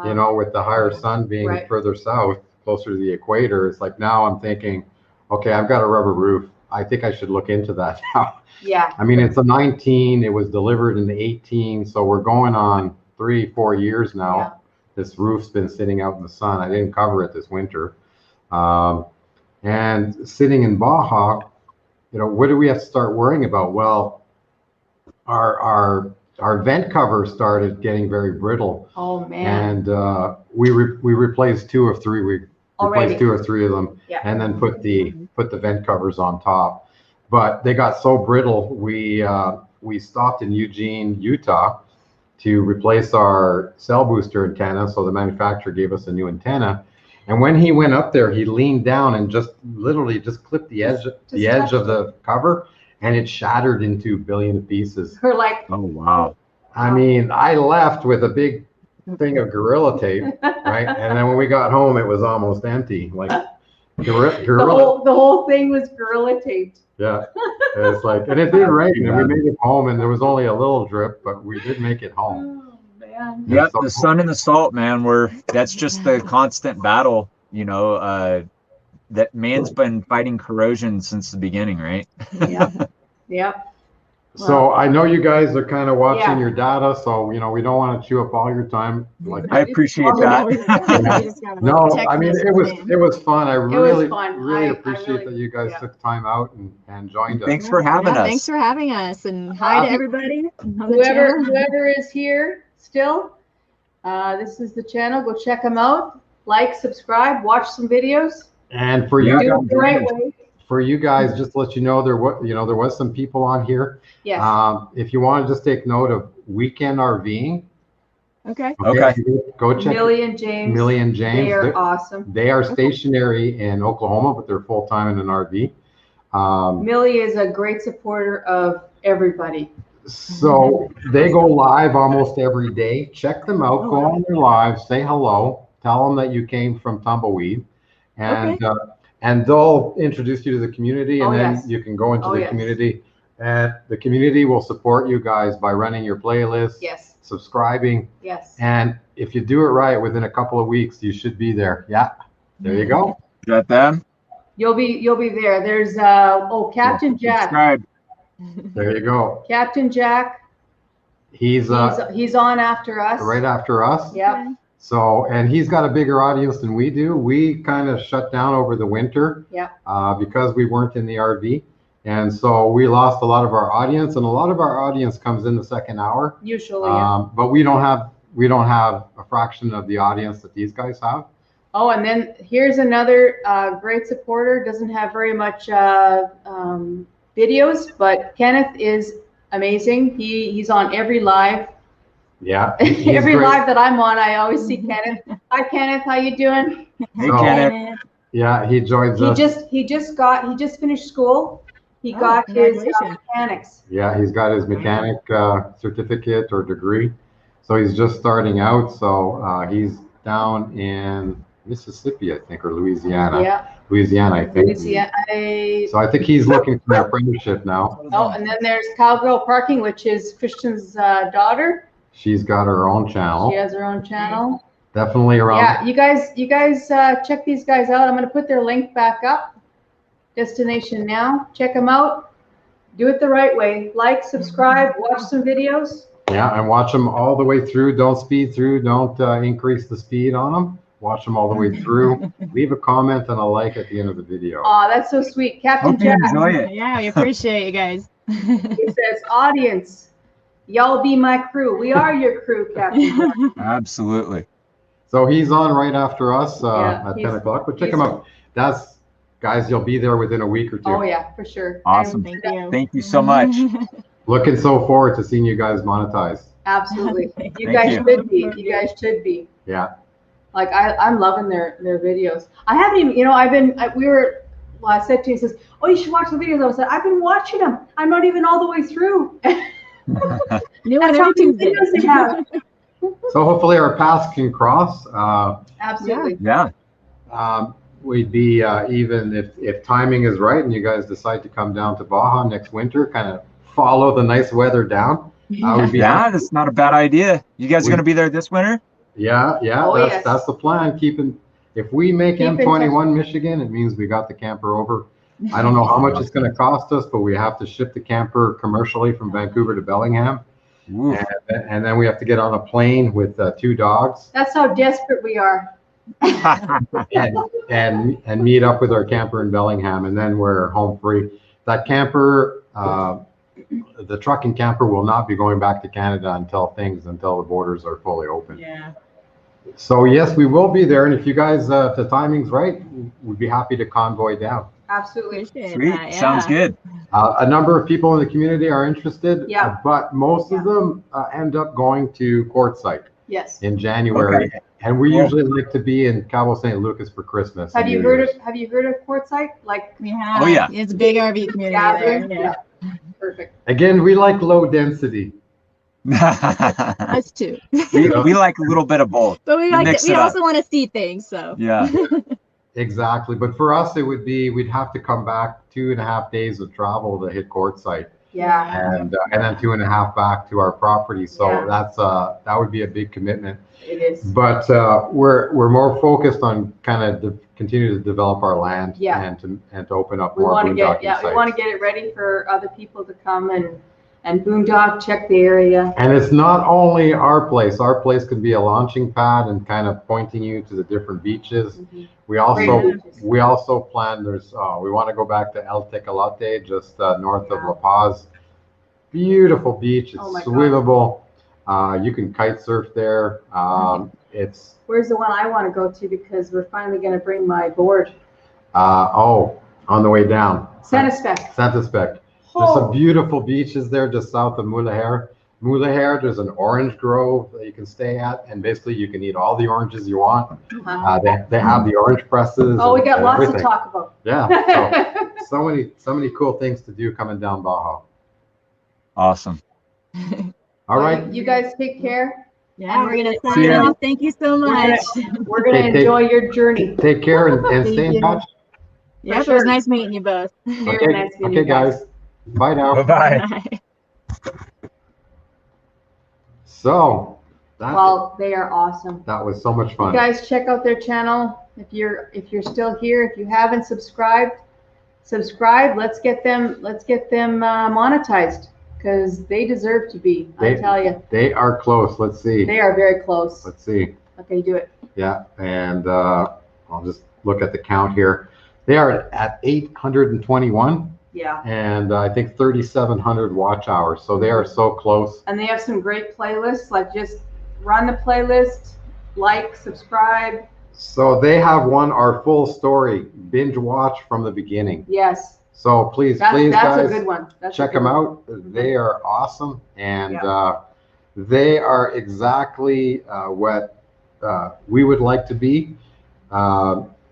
you know, with the higher sun being Right. further south, closer to the equator, it's like now I'm thinking, okay, I've got a rubber roof. I think I should look into that now. Yeah. I mean, it's a 19, it was delivered in the 18, so we're going on 3-4 years now. Yeah. This roof's been sitting out in the sun. I didn't cover it this winter. And sitting in Baja, you know, what do we have to start worrying about? Well, our vent cover started getting very brittle. Oh man. And we replaced 2 or 3. We Already. replaced 2 or 3 of them, Yeah. and then put the vent covers on top. But they got so brittle, we stopped in Eugene, Utah, to replace our cell booster antenna. So the manufacturer gave us a new antenna. And when he went up there, he leaned down and just literally just clipped the edge of the cover, and it shattered into a billion pieces. We're like, Oh wow. I mean, I left with a big thing of Gorilla Tape, right? And then when we got home, it was almost empty. Like Gorilla. the whole thing was Gorilla taped. Yeah. It's like, and it did rain, and we made it home, and there was only a little drip, but we did make it home. Oh man. Yep, the sun and the salt, man. That's just the constant battle, you know, that man's been fighting corrosion since the beginning, right? Yeah. Yep. So I know you guys are kind of watching Yeah. your data, so, you know, we don't want to chew up all your time. Like, I appreciate that. no, I mean, it was fun. I really, fun. really I appreciate really- that you guys yeah. took time out and joined us. Thanks for having us. Thanks for having us, and hi to everybody. on the Whoever channel. is here still, this is the channel. Go check them out. Like, subscribe, watch some videos. And for Yeah. you Do it the right way. for you guys, just to let you know, there was some people on here. Yes. If you want to just take note of Weekend RVing. Okay. Okay. Go check Millie James. Millie and James. They are awesome. They are stationary in Oklahoma, but they're full-time in an RV. Millie is a great supporter of everybody. So they go live almost every day. Check them out. Go on their live. Say hello. Tell them that you came from Tumbleweed, and they'll introduce you to the community, and Oh, then yes. you can go into Oh, the yes. community. And the community will support you guys by running your playlist, Yes. subscribing, Yes. and if you do it right, within a couple of weeks, you should be there. Yeah, there you go. Got them? You'll be there. There's Captain Jack. Subscribe. There you go. Captain Jack. He's on after us. right after us. Yep. So, and he's got a bigger audience than we do. We kind of shut down over the winter. Yep. Because we weren't in the RV. And so we lost a lot of our audience, and a lot of our audience comes in the second hour. Usually. Yeah. But we don't have a fraction of the audience that these guys have. Oh, and then here's another great supporter. Doesn't have very much videos, but Kenneth is amazing. He's on every live. Yeah. Every great. live that I'm on, I always see Kenneth. Hi, Kenneth. How you doing? Hey, So- Kenneth. Yeah, he joins us. He just finished school. He Oh, got his congratulations. mechanics. Yeah, he's got his mechanic certificate or degree. So he's just starting out. So he's down in Mississippi, I think, or Louisiana. Yeah. Louisiana, I think. Louisiana. So I think he's looking for an apprenticeship now. Oh, and then there's Cowgirl Parking, which is Christian's daughter. She's got her own channel. She has her own channel. Definitely around. Yeah, you guys check these guys out. I'm gonna put their link back up. Destination Now. Check them out. Do it the right way. Like, subscribe, watch some videos. Yeah, and watch them all the way through. Don't speed through. Don't increase the speed on them. Watch them all the way through. Leave a comment and a like at the end of the video. Aw, that's so sweet. Captain Hope you Jack. enjoy it. Yeah, we appreciate you guys. He says, audience, y'all be my crew. We are your crew, Captain Jack. Absolutely. So he's on right after us Yeah, at he's- 10 o'clock. But check he's- him out. Guys, you'll be there within a week or two. Oh yeah, for sure. Awesome. Thank you. Thank you so much. Looking so forward to seeing you guys monetize. Absolutely. You Thank guys you. should be. You guys should be. Yeah. Like I'm loving their videos. I haven't even, I said to him, he says, oh, you should watch the videos. I said, I've been watching them. I'm not even all the way through. New one That's how every many videos they Tuesday. have. So hopefully our paths can cross. Absolutely. Yeah. We'd be even if timing is right and you guys decide to come down to Baja next winter, kind of follow the nice weather down. We'd be Yeah, that's not a bad idea. You guys going to be there this winter? Yeah, Oh, yes. that's the plan. If we make Keep in M21 Michigan, it means we got the camper over. I don't know how much it's going to cost us, but we have to ship the camper commercially from Vancouver to Bellingham, Ooh. and then we have to get on a plane with 2 dogs That's how desperate we are. and meet up with our camper in Bellingham, and then we're home free. That camper, the trucking camper, will not be going back to Canada until the borders are fully open. Yeah. So yes, we will be there, and if you guys, if the timing's right, we'd be happy to convoy down. Absolutely. Appreciate Sweet. that, yeah. Sounds good. A number of people in the community are interested, Yeah. but most of them end up going to Quartzsite Yes. in January, and we Cool. usually like to be in Cabo St. Lucas for Christmas. Have and you New heard Year's. of Quartzite? Like We have. Oh, yeah. It's a big RV community gathering? there. Yeah. Perfect. Again, we like low density. Us too. we like a little bit of both. But we like mix we it up. also want to see things, so. Yeah. Exactly, but for us, we'd have to come back 2.5 days of travel to hit Quartzite, Yeah, and then 2.5 back to our property. So Yeah. that would be a big commitment. it is. But we're more focused on kind of continue to develop our land, Yeah. and to open up We more want to boondocking get, we sites. want to get it ready for other people to come and boondock, check the area. And it's not only our place. Our place could be a launching pad and kind of pointing you to the different beaches. Mhm. We also Great beaches. plan. We want to go back to El Tecolote, just north of Yeah. La Paz. Beautiful beach. It's Oh my God. swimmable. You can kite surf there. It's Where's the one I want to go to, because we're finally going to bring my board. on the way down. Santa Spec. Santa Spec. There's some Oh, beautiful beaches there just south of Mulegé. Mulegé, there's an orange grove that you can stay at, and basically you can eat all the oranges you want. uh-huh. They have the orange presses. Oh, we and- got and lots everything. to talk about. Yeah. So many cool things to do coming down Baja. Awesome. All right. You guys take care. Yeah, we're gonna See sign ya. off. Thank you so much. We're going to Take- enjoy your journey. Take care and stay Thank in you. touch. Yep, it sure. was nice meeting you both. Very Okay, nice meeting okay, you guys. guys. Bye now. Bye-bye. Bye. So that Well, they are awesome. was so much You fun. guys check out their channel. If you're still here, if you haven't subscribed, subscribe. Let's get them monetized, because they deserve to be. I tell you, they are close. Let's see. they are very close. Let's see. Okay, do it. Yeah, and I'll just look at the count here. They are at 821. Yeah. And I think 3,700 watch hours. So they are so close. And they have some great playlists. Like, just run the playlist, like, subscribe. So they have won our full story, binge watch from the beginning. Yes. So please, That's guys, a good one. check them out. They are awesome, and they are exactly what we would like to be.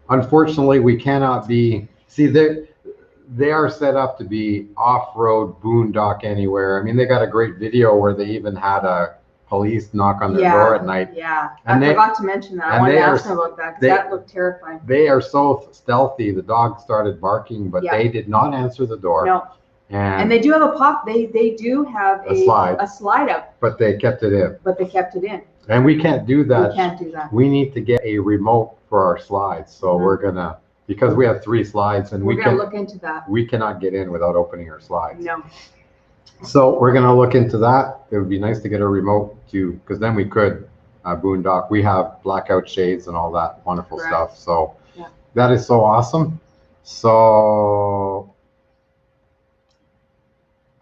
Unfortunately, we cannot be. See, they are set up to be off-road boondock anywhere. I mean, they got a great video where they even had a police knock on their door at night. Yeah, and I forgot to mention that. I wanted to ask them about that, because that looked terrifying. They are so stealthy. The dog started barking, but they did not answer the door. No. And they do have a pop. They do have a slide up. But they kept it in. But they kept it in. And we can't do that. We can't do that. We need to get a remote for our slides. So we're gonna, because we have 3 slides, and we're gonna look into that. We cannot get in without opening our slides. No. So we're gonna look into that. It would be nice to get a remote too, because then we could boondock. We have blackout shades and all that wonderful stuff. So that is so awesome. So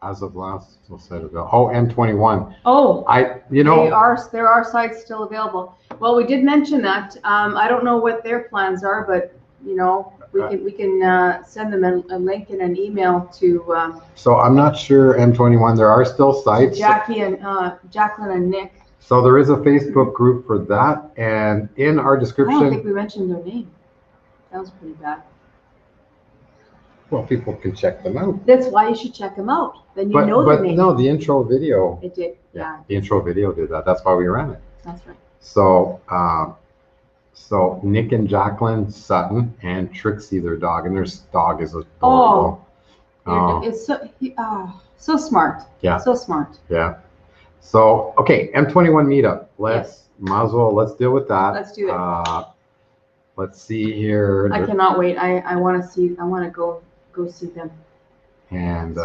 as of last, we'll set it up. Oh, M21. Oh, there are sites still available. Well, we did mention that. I don't know what their plans are, but we can send them a link in an email to. So I'm not sure M21. There are still sites. Jacqueline and Nick. So there is a Facebook group for that, and in our description. I don't think we mentioned their name. That was pretty bad. Well, people can check them out. That's why you should check them out. Then you know the name. But no, the intro video. It did. Yeah. The intro video did that. That's why we ran it. That's right. So, so Nick and Jacqueline Sutton and Trixie, their dog, and their dog is adorable. It's so smart. Yeah. So smart. Yeah. So, okay, M21 meetup. Let's deal with that. Let's do it. Let's see here. I cannot wait. I want to go see them. And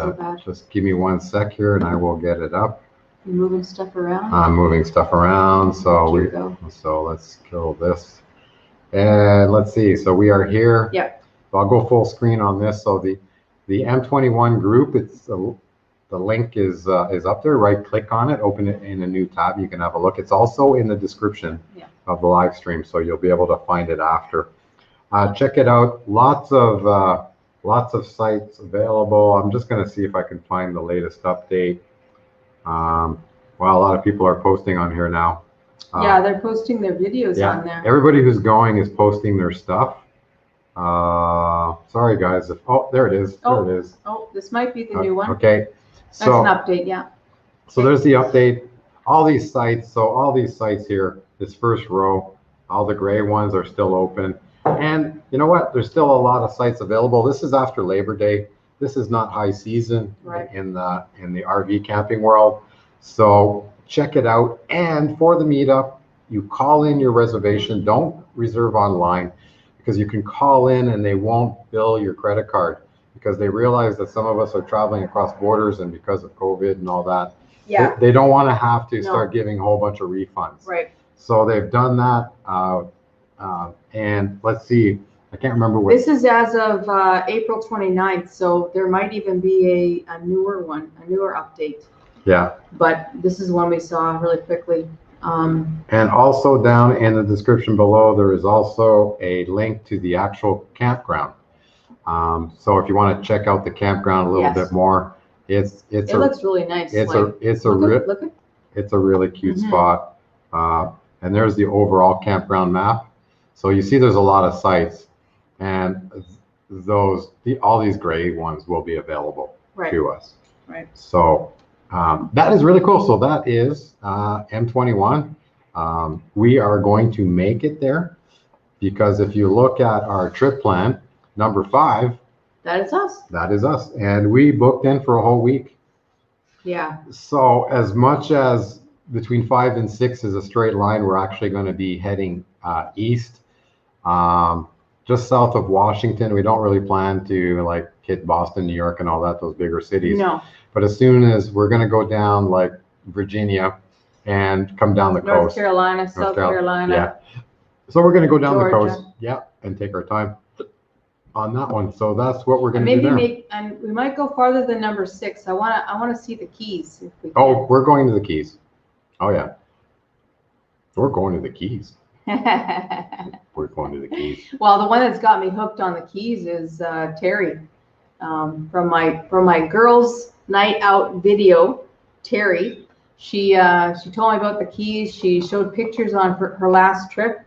just give me 1 sec here, and I will get it up. You're moving stuff around? I'm moving stuff around. So let's kill this. And let's see. So we are here. Yeah. So I'll go full screen on this. So the M21 group, the link is up there. Right click on it, open it in a new tab. You can have a look. It's also in the description of the live stream, so you'll be able to find it after. Check it out. Lots of sites available. I'm just going to see if I can find the latest update. Well, a lot of people are posting on here now. They're posting their videos on there. Everybody who's going is posting their stuff. Sorry guys. There it is. There it is. Oh, this might be the new one. Okay. That's an update, yeah. So there's the update. All these sites. So all these sites here, this first row, all the gray ones are still open. And you know what? There's still a lot of sites available. This is after Labor Day. This is not high season in the RV camping world. So check it out. And for the meetup, you call in your reservation. Don't reserve online, because you can call in and they won't bill your credit card, because they realize that some of us are traveling across borders, and because of COVID and all that, they don't want to have to start giving a whole bunch of refunds. Right. So they've done that. And let's see, I can't remember what. This is as of April 29th, so there might even be a newer one, a newer update. Yeah. But this is one we saw really quickly. And also down in the description below, there is also a link to the actual campground. So if you want to check out the campground a little bit more, it looks really nice. It's a really cute spot. And there's the overall campground map. So you see there's a lot of sites, and all these gray ones will be available to us. Right. So that is really cool. So that is M21. We are going to make it there, because if you look at our trip plan, number 5. That is us. That is us. And we booked in for a whole week. Yeah. So as much as between 5 and 6 is a straight line, we're actually going to be heading east. just south of Washington. We don't really plan to like hit Boston, New York, and all that, those bigger cities. No. But as soon as we're going to go down like Virginia and come down the North coast. Carolina, South Carolina. Yeah. So we're going to go down the Georgia. coast. Yeah. And take our time on that one. So that's what we're going And to do maybe there. and we might go farther than number 6. I want to see the Keys if we Oh, we're going to the Keys. Oh yeah. We're going to the Keys. can. We're going to the Keys. Well, the one that's got me hooked on the Keys is Terry, from my girls' night out video. Terry, she told me about the Keys. She showed pictures on her last trip.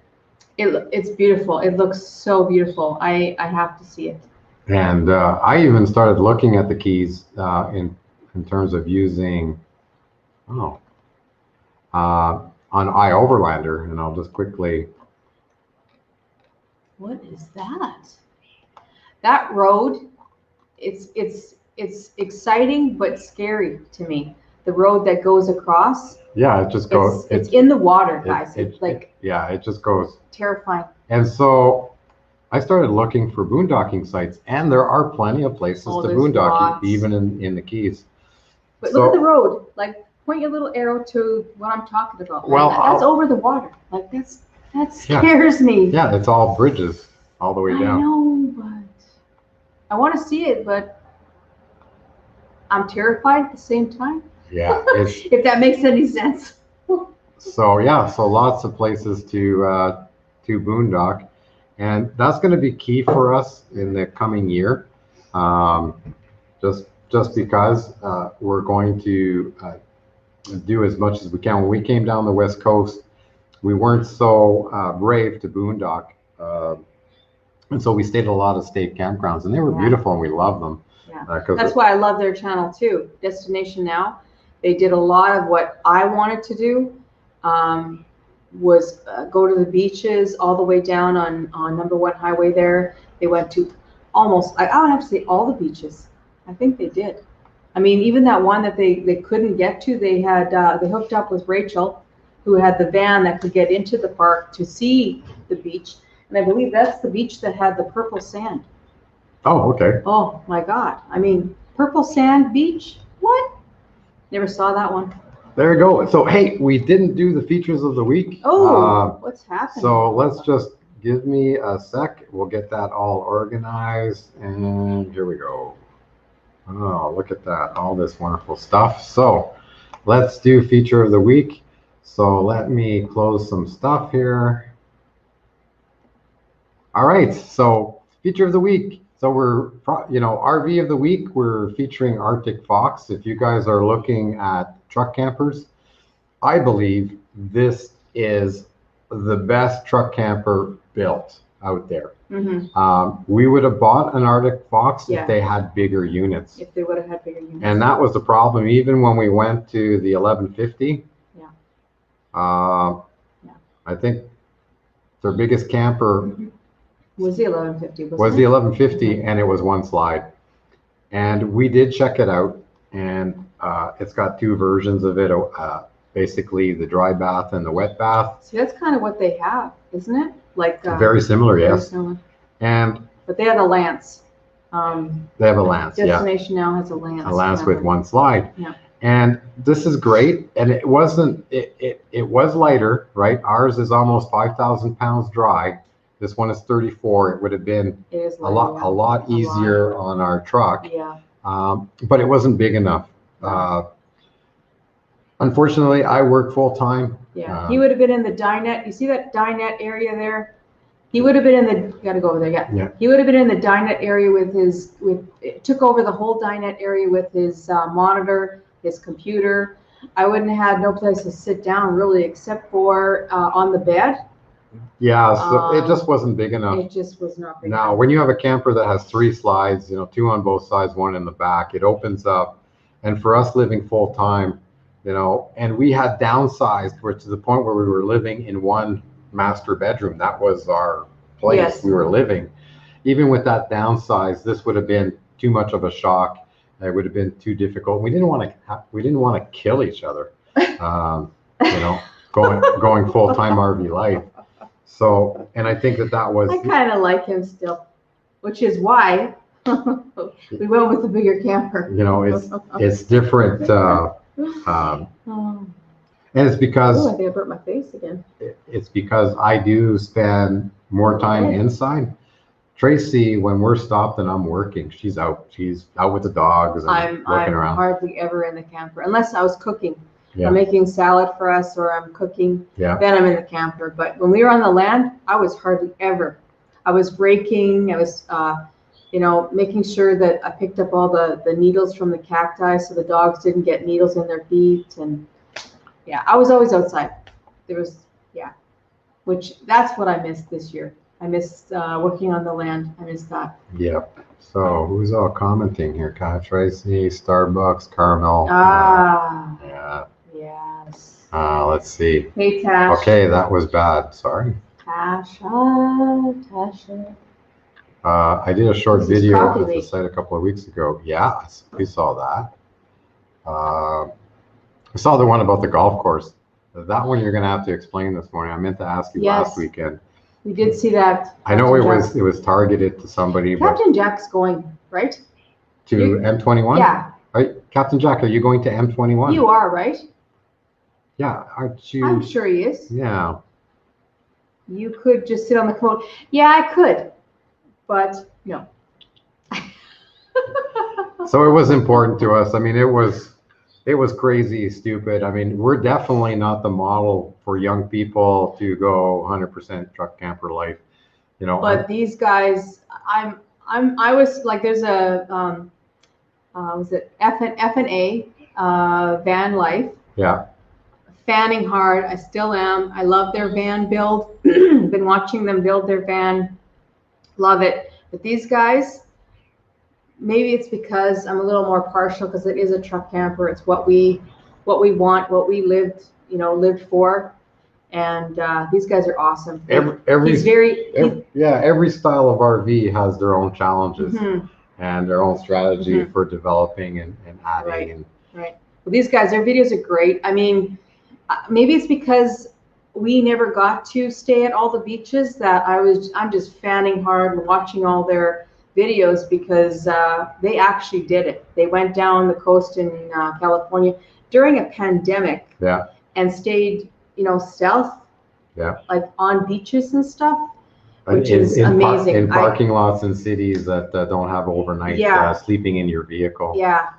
It's beautiful. It looks so beautiful. I have to see it. And I even started looking at the Keys in terms of using on iOverlander, and I'll just quickly. What is that? That road, it's exciting but scary to me. The road that goes across. Yeah, it just goes. It's in the water, guys. It's like yeah, it just goes. terrifying. And so I started looking for boondocking sites, and there are plenty of places to there's boondock, lots. even in the Keys. But So- look at the road. Like, point your little arrow to what I'm talking about. Like, Well, that's over the water. Like that scares me. Yeah, it's all bridges all the way I down. know, but I want to see it, but I'm terrified at the same time. Yeah, it's If that makes any sense. so yeah, so lots of places to boondock, and that's going to be key for us in the coming year. Just because we're going to do as much as we can. When we came down the West Coast, we weren't so brave to boondock, and so we stayed at a lot of state campgrounds, and they were Yeah. beautiful, and we loved them. Yeah. 'Cause That's why I love their channel too. DestinationNow. They did a lot of what I wanted to do. Was go to the beaches all the way down on number 1 highway there. They went to almost, I would have to say all the beaches. I think they did. I mean, even that one that they couldn't get to, they had, they hooked up with Rachel, who had the van that could get into the park to see the beach. And I believe that's the beach that had the purple sand. Oh, okay. Oh my God. I mean, purple sand beach? What? Never saw that one. There you go. So hey, we didn't do the features of the week. Oh, what's happening? So let's just give me a sec. We'll get that all organized, and here we go. Oh, look at that. All this wonderful stuff. So let's do feature of the week. So let me close some stuff here. All right. So feature of the week. So we're, RV of the week, we're featuring Arctic Fox. If you guys are looking at truck campers, I believe this is the best truck camper built out there. Mm-hmm. We would have bought an Arctic Fox Yeah. if they had bigger units. If they would have had bigger units. And that was the problem, even when we went to the 1150. Yeah. Yeah. I think their biggest camper Was the 1150? was the 1150, and it was one slide. And we did check it out, and it's got 2 versions of it, basically the dry bath and the wet bath. See, that's kind of what they have, isn't it? Like Very similar, very yes. similar. And But they have a Lance. they have a Lance, yeah. Destination Now has a Lance. A Lance with one slide. Yeah. And this is great. And it wasn't, it was lighter, right? Ours is almost 5,000 pounds dry. This one is 34. It would have been It is a lot easier on our truck. Yeah. But it wasn't big enough. Unfortunately, I work full time. Yeah. He would have been in the dinette. You see that dinette area there? He would have been in the, you gotta go over there, yeah. He would have been in the dinette area it took over the whole dinette area with his monitor, his computer. I wouldn't have had no place to sit down really except for on the bed. Yeah, so it just wasn't big enough. It just was not big Now, enough. when you have a camper that has 3 slides, 2 on both sides, 1 in the back, it opens up. And for us living full time, and we had downsized to the point where we were living in one master bedroom. That was our place. Yes. We were living. Even with that downsize, this would have been too much of a shock. It would have been too difficult. We didn't want to kill each other, going full time RV life. So, and I think that was, I kind of like him still, which is why we went with the bigger camper. you know, it's different. Oh, And it's because I think I burnt my face again. it's because I do spend more time inside. Tracy, when we're stopped and I'm working, she's out. She's out with the dogs and I'm looking around. hardly ever in the camper unless I was cooking. Yeah. I'm making salad for us or I'm cooking. Yeah. Then I'm in the camper. But when we were on the land, I was hardly ever. I was raking. I was, making sure that I picked up all the needles from the cacti so the dogs didn't get needles in their feet. And yeah, I was always outside. Which that's what I missed this year. I missed working on the land. I missed that. Yep. So who's all commenting here? Tracy, Starbucks, Carmel. Yeah. Yes. Let's see. Hey, Tash. Okay, that was bad. Sorry. Tasha. I did a short This is video coffee at the week. site a couple of weeks ago. Yeah, we saw that. I saw the one about the golf course. That one you're going to have to explain this morning. I meant to ask you Yes. last weekend. We did see that. I know Captain it was targeted to somebody, Jack. but Captain Jack's going, right? to M21? Yeah, Right, Captain Jack, are you going to M21? you are, right? Yeah, aren't you? I'm sure he is. Yeah. You could just sit on the coat. Yeah, I could, but no. So it was important to us. I mean, it was crazy stupid. I mean, we're definitely not the model for young people to go 100% truck camper life. You know, But these guys, I was like, there's a, was it F&A, van life, yeah, fanning hard. I still am. I love their van build. Been watching them build their van. Love it. But these guys, maybe it's because I'm a little more partial because it is a truck camper. It's what we want, what we lived for. And these guys are awesome. He's every style of RV has their own challenges and their own strategy for developing and adding. Right. Well, these guys, their videos are great. I mean, maybe it's because we never got to stay at all the beaches that I'm just fanning hard and watching all their videos because they actually did it. They went down the coast in California during a pandemic and stayed, stealth, like on beaches and stuff, which is amazing. In parking lots in cities that don't have overnight sleeping in your vehicle. Yeah.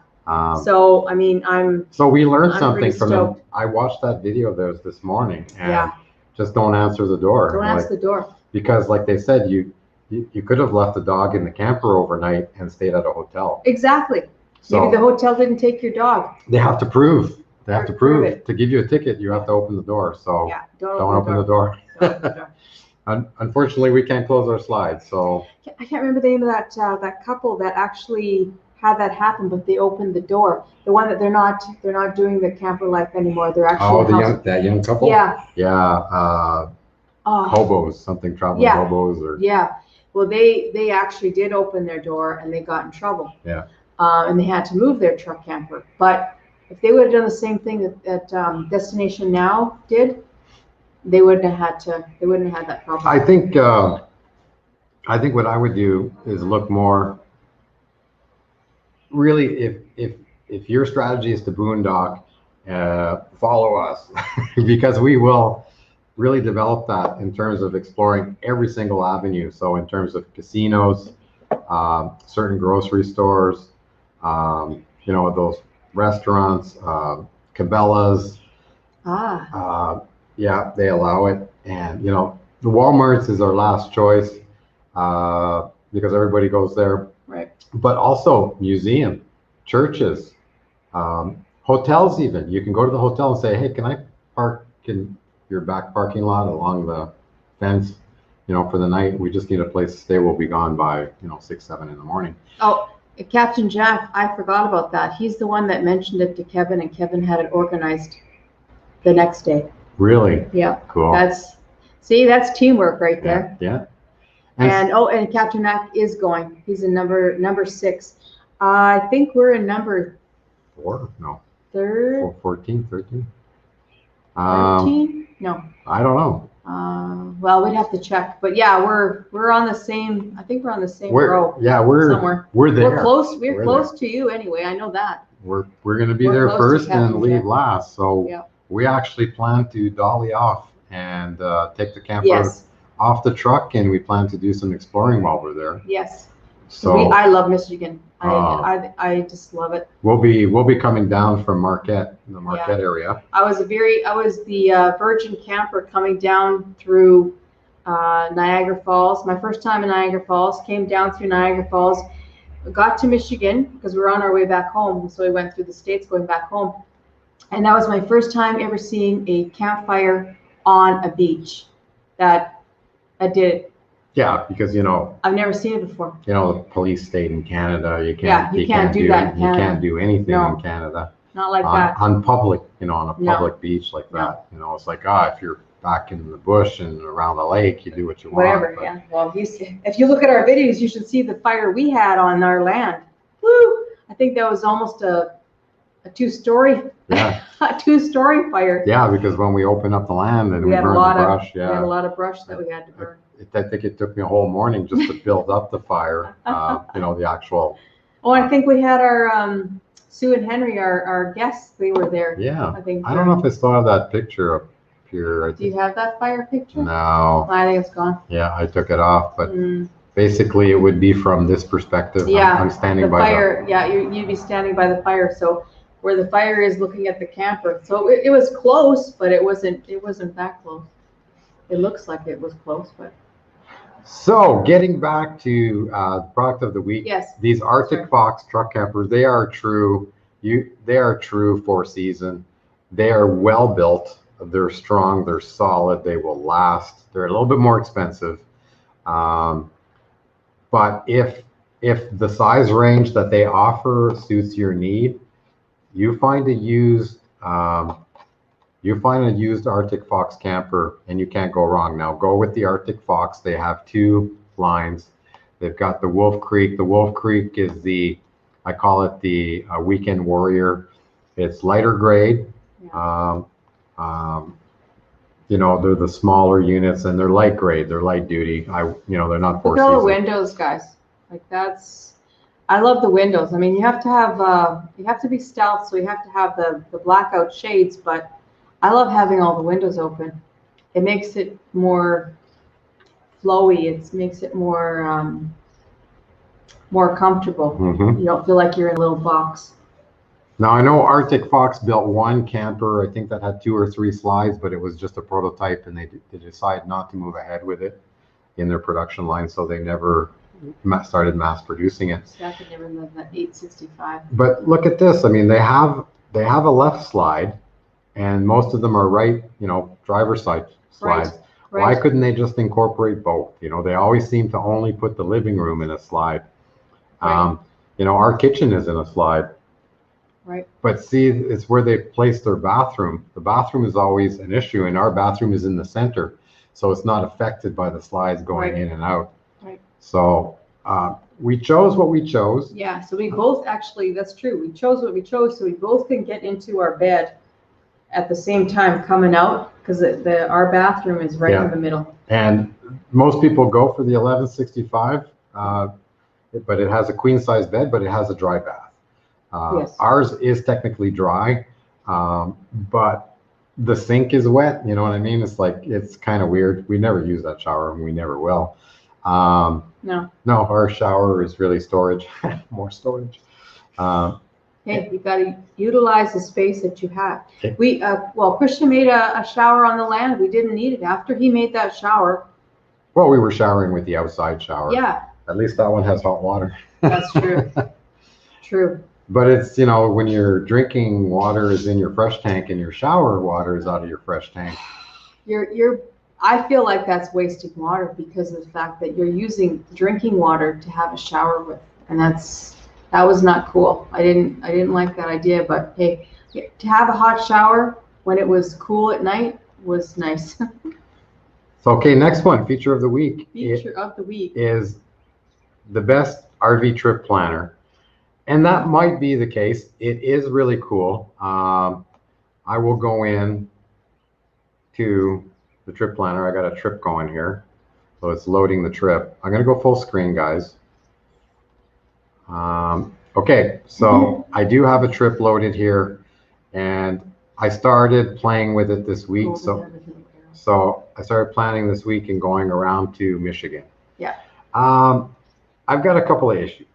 So, I mean, So we learned something pretty from them. stoked. I watched that video of theirs this morning and just don't answer the door. Don't answer the door. Because like they said, you could have left the dog in the camper overnight and stayed at a hotel. Exactly. So maybe the hotel didn't take your dog. they have to prove. They have to prove it. to give you a ticket. You have to open the door. So don't open the door. Don't open the door. Unfortunately, we can't close our slides. So I can't remember the name of that couple that actually had that happen, but they opened the door. The one that they're not doing the camper life anymore. They're actually that young couple. Yeah. Hobos, something traveling hobos or Well, they actually did open their door and they got in trouble. Yeah. And they had to move their truck camper. But if they would have done the same thing that DestinatioNow did, they wouldn't have had that problem. I think what I would do is look more. Really, if your strategy is to boondock, follow us because we will really develop that in terms of exploring every single avenue. So in terms of casinos, certain grocery stores, those restaurants, Cabela's. They allow it. And, the Walmart's is our last choice because everybody goes there. Right. But also museum, churches, hotels even. You can go to the hotel and say, hey, can I park in your back parking lot along the fence, for the night? We just need a place to stay. We'll be gone by, 6, 7 in the morning. Oh, Captain Jack, I forgot about that. He's the one that mentioned it to Kevin, and Kevin had it organized the next day. Really? Yeah. Cool. That's teamwork right there. Yeah. And Captain Jack is going. He's in number 6. I think we're in number 4? No. 3rd. 14, 13. 13? No. I don't know. Well, we'd have to check, but yeah, we're on the same. I think we're on the same row. Somewhere. We're there. We're close. We're We're close there. to you anyway. I know that. We're going to be We're there close to first and Captain leave Jack. last. So Yeah. we actually plan to dolly off and take the camper Yes. off the truck, and we plan to do some exploring while we're there. Yes. So I love Michigan. I just love it. we'll be coming down from Marquette, the Marquette area. I was the virgin camper coming down through Niagara Falls. My first time in Niagara Falls, came down through Niagara Falls, got to Michigan because we were on our way back home. So we went through the States going back home. And that was my first time ever seeing a campfire on a beach. That I did it. Yeah, because I've never seen it before. the police state in Canada, you can't do that in you Canada. can't do anything No. in Canada Not like that. on public, on a No. public beach like No. that. It's like, if you're back in the bush and around a lake, you do what you want. Whatever, but- yeah. Well, if you look at our videos, you should see the fire we had on our land. Woo! I think that was almost a two-story, Yeah. a two-story fire. Yeah, because when we open up the land and We we had a burn the lot of brush, we had a lot of brush that we had to burn. I think it took me a whole morning just to build up the fire. The actual. Oh, I think we had our Sue and Henry, our guests. They were there. Yeah. I think. I don't know if I still have that picture up here. I Do you think, have that fire picture? no. I think it's gone. Yeah, I took it off, but Mm. basically it would be from this perspective. Yeah, I'm standing the by fire. Yeah, you'd be standing by the fire. So where the fire is, looking at the camper. So it was close, but it wasn't that close. It looks like it was close, but. So getting back to the product of the week. Yes. These Arctic Sure. Fox truck campers, they are true four season. They are well built. They're strong. They're solid. They will last. They're a little bit more expensive. But if the size range that they offer suits your need, you find a used Arctic Fox camper and you can't go wrong. Now go with the Arctic Fox. They have two lines. They've got the Wolf Creek. The Wolf Creek is I call it the Weekend Warrior. It's lighter grade. Yeah. They're the smaller units and they're light grade. They're light duty. They're not four Look at all the season. windows, guys. Like I love the windows. I mean, you have to be stealth, so you have to have the blackout shades, but I love having all the windows open. It makes it more flowy. It makes it more comfortable. Mhm. You don't feel like you're in a little box. Now I know Arctic Fox built one camper, I think that had 2 or 3 slides, but it was just a prototype and they decided not to move ahead with it in their production line, so they never started mass producing it. So I could never live that 865. But look at this. I mean, they have a left slide and most of them are right, driver's side slides. Right. Why couldn't they just incorporate both? They always seem to only put the living room in a slide. Right. Our kitchen is in a slide. Right. But see, it's where they place their bathroom. The bathroom is always an issue, and our bathroom is in the center, so it's not affected by the slides going Right. in and out. Right. So we chose what we chose. Yeah, so we both actually, that's true. We chose what we chose, so we both can get into our bed at the same time coming out, because our bathroom is right Yeah. in the middle. And most people go for the 1165, but it has a queen size bed, but it has a dry bath. Yes. Ours is technically dry, but the sink is wet. You know what I mean? It's kind of weird. We never use that shower and we never will. No. No, our shower is really storage, more storage. Hey, you got to utilize the space that you have. Okay. Christian made a shower on the land. We didn't need it. After he made that shower, Well, we were showering with the outside shower. yeah, At least that one has hot water. that's true. True. But it's, when your drinking water is in your fresh tank and your shower water is out of your fresh tank. I feel like that's wasting water because of the fact that you're using drinking water to have a shower with, and that was not cool. I didn't like that idea, but hey, to have a hot shower when it was cool at night was nice. So, okay, next one, feature of the week. Feature of the week. Is the best RV trip planner. And that might be the case. It is really cool. I will go in to the trip planner. I got a trip going here. So it's loading the trip. I'm going to go full screen, guys. Okay, so I do have a trip loaded here, and I started playing with it this week. So I started planning this week and going around to Michigan. Yeah. I've got a couple of issues.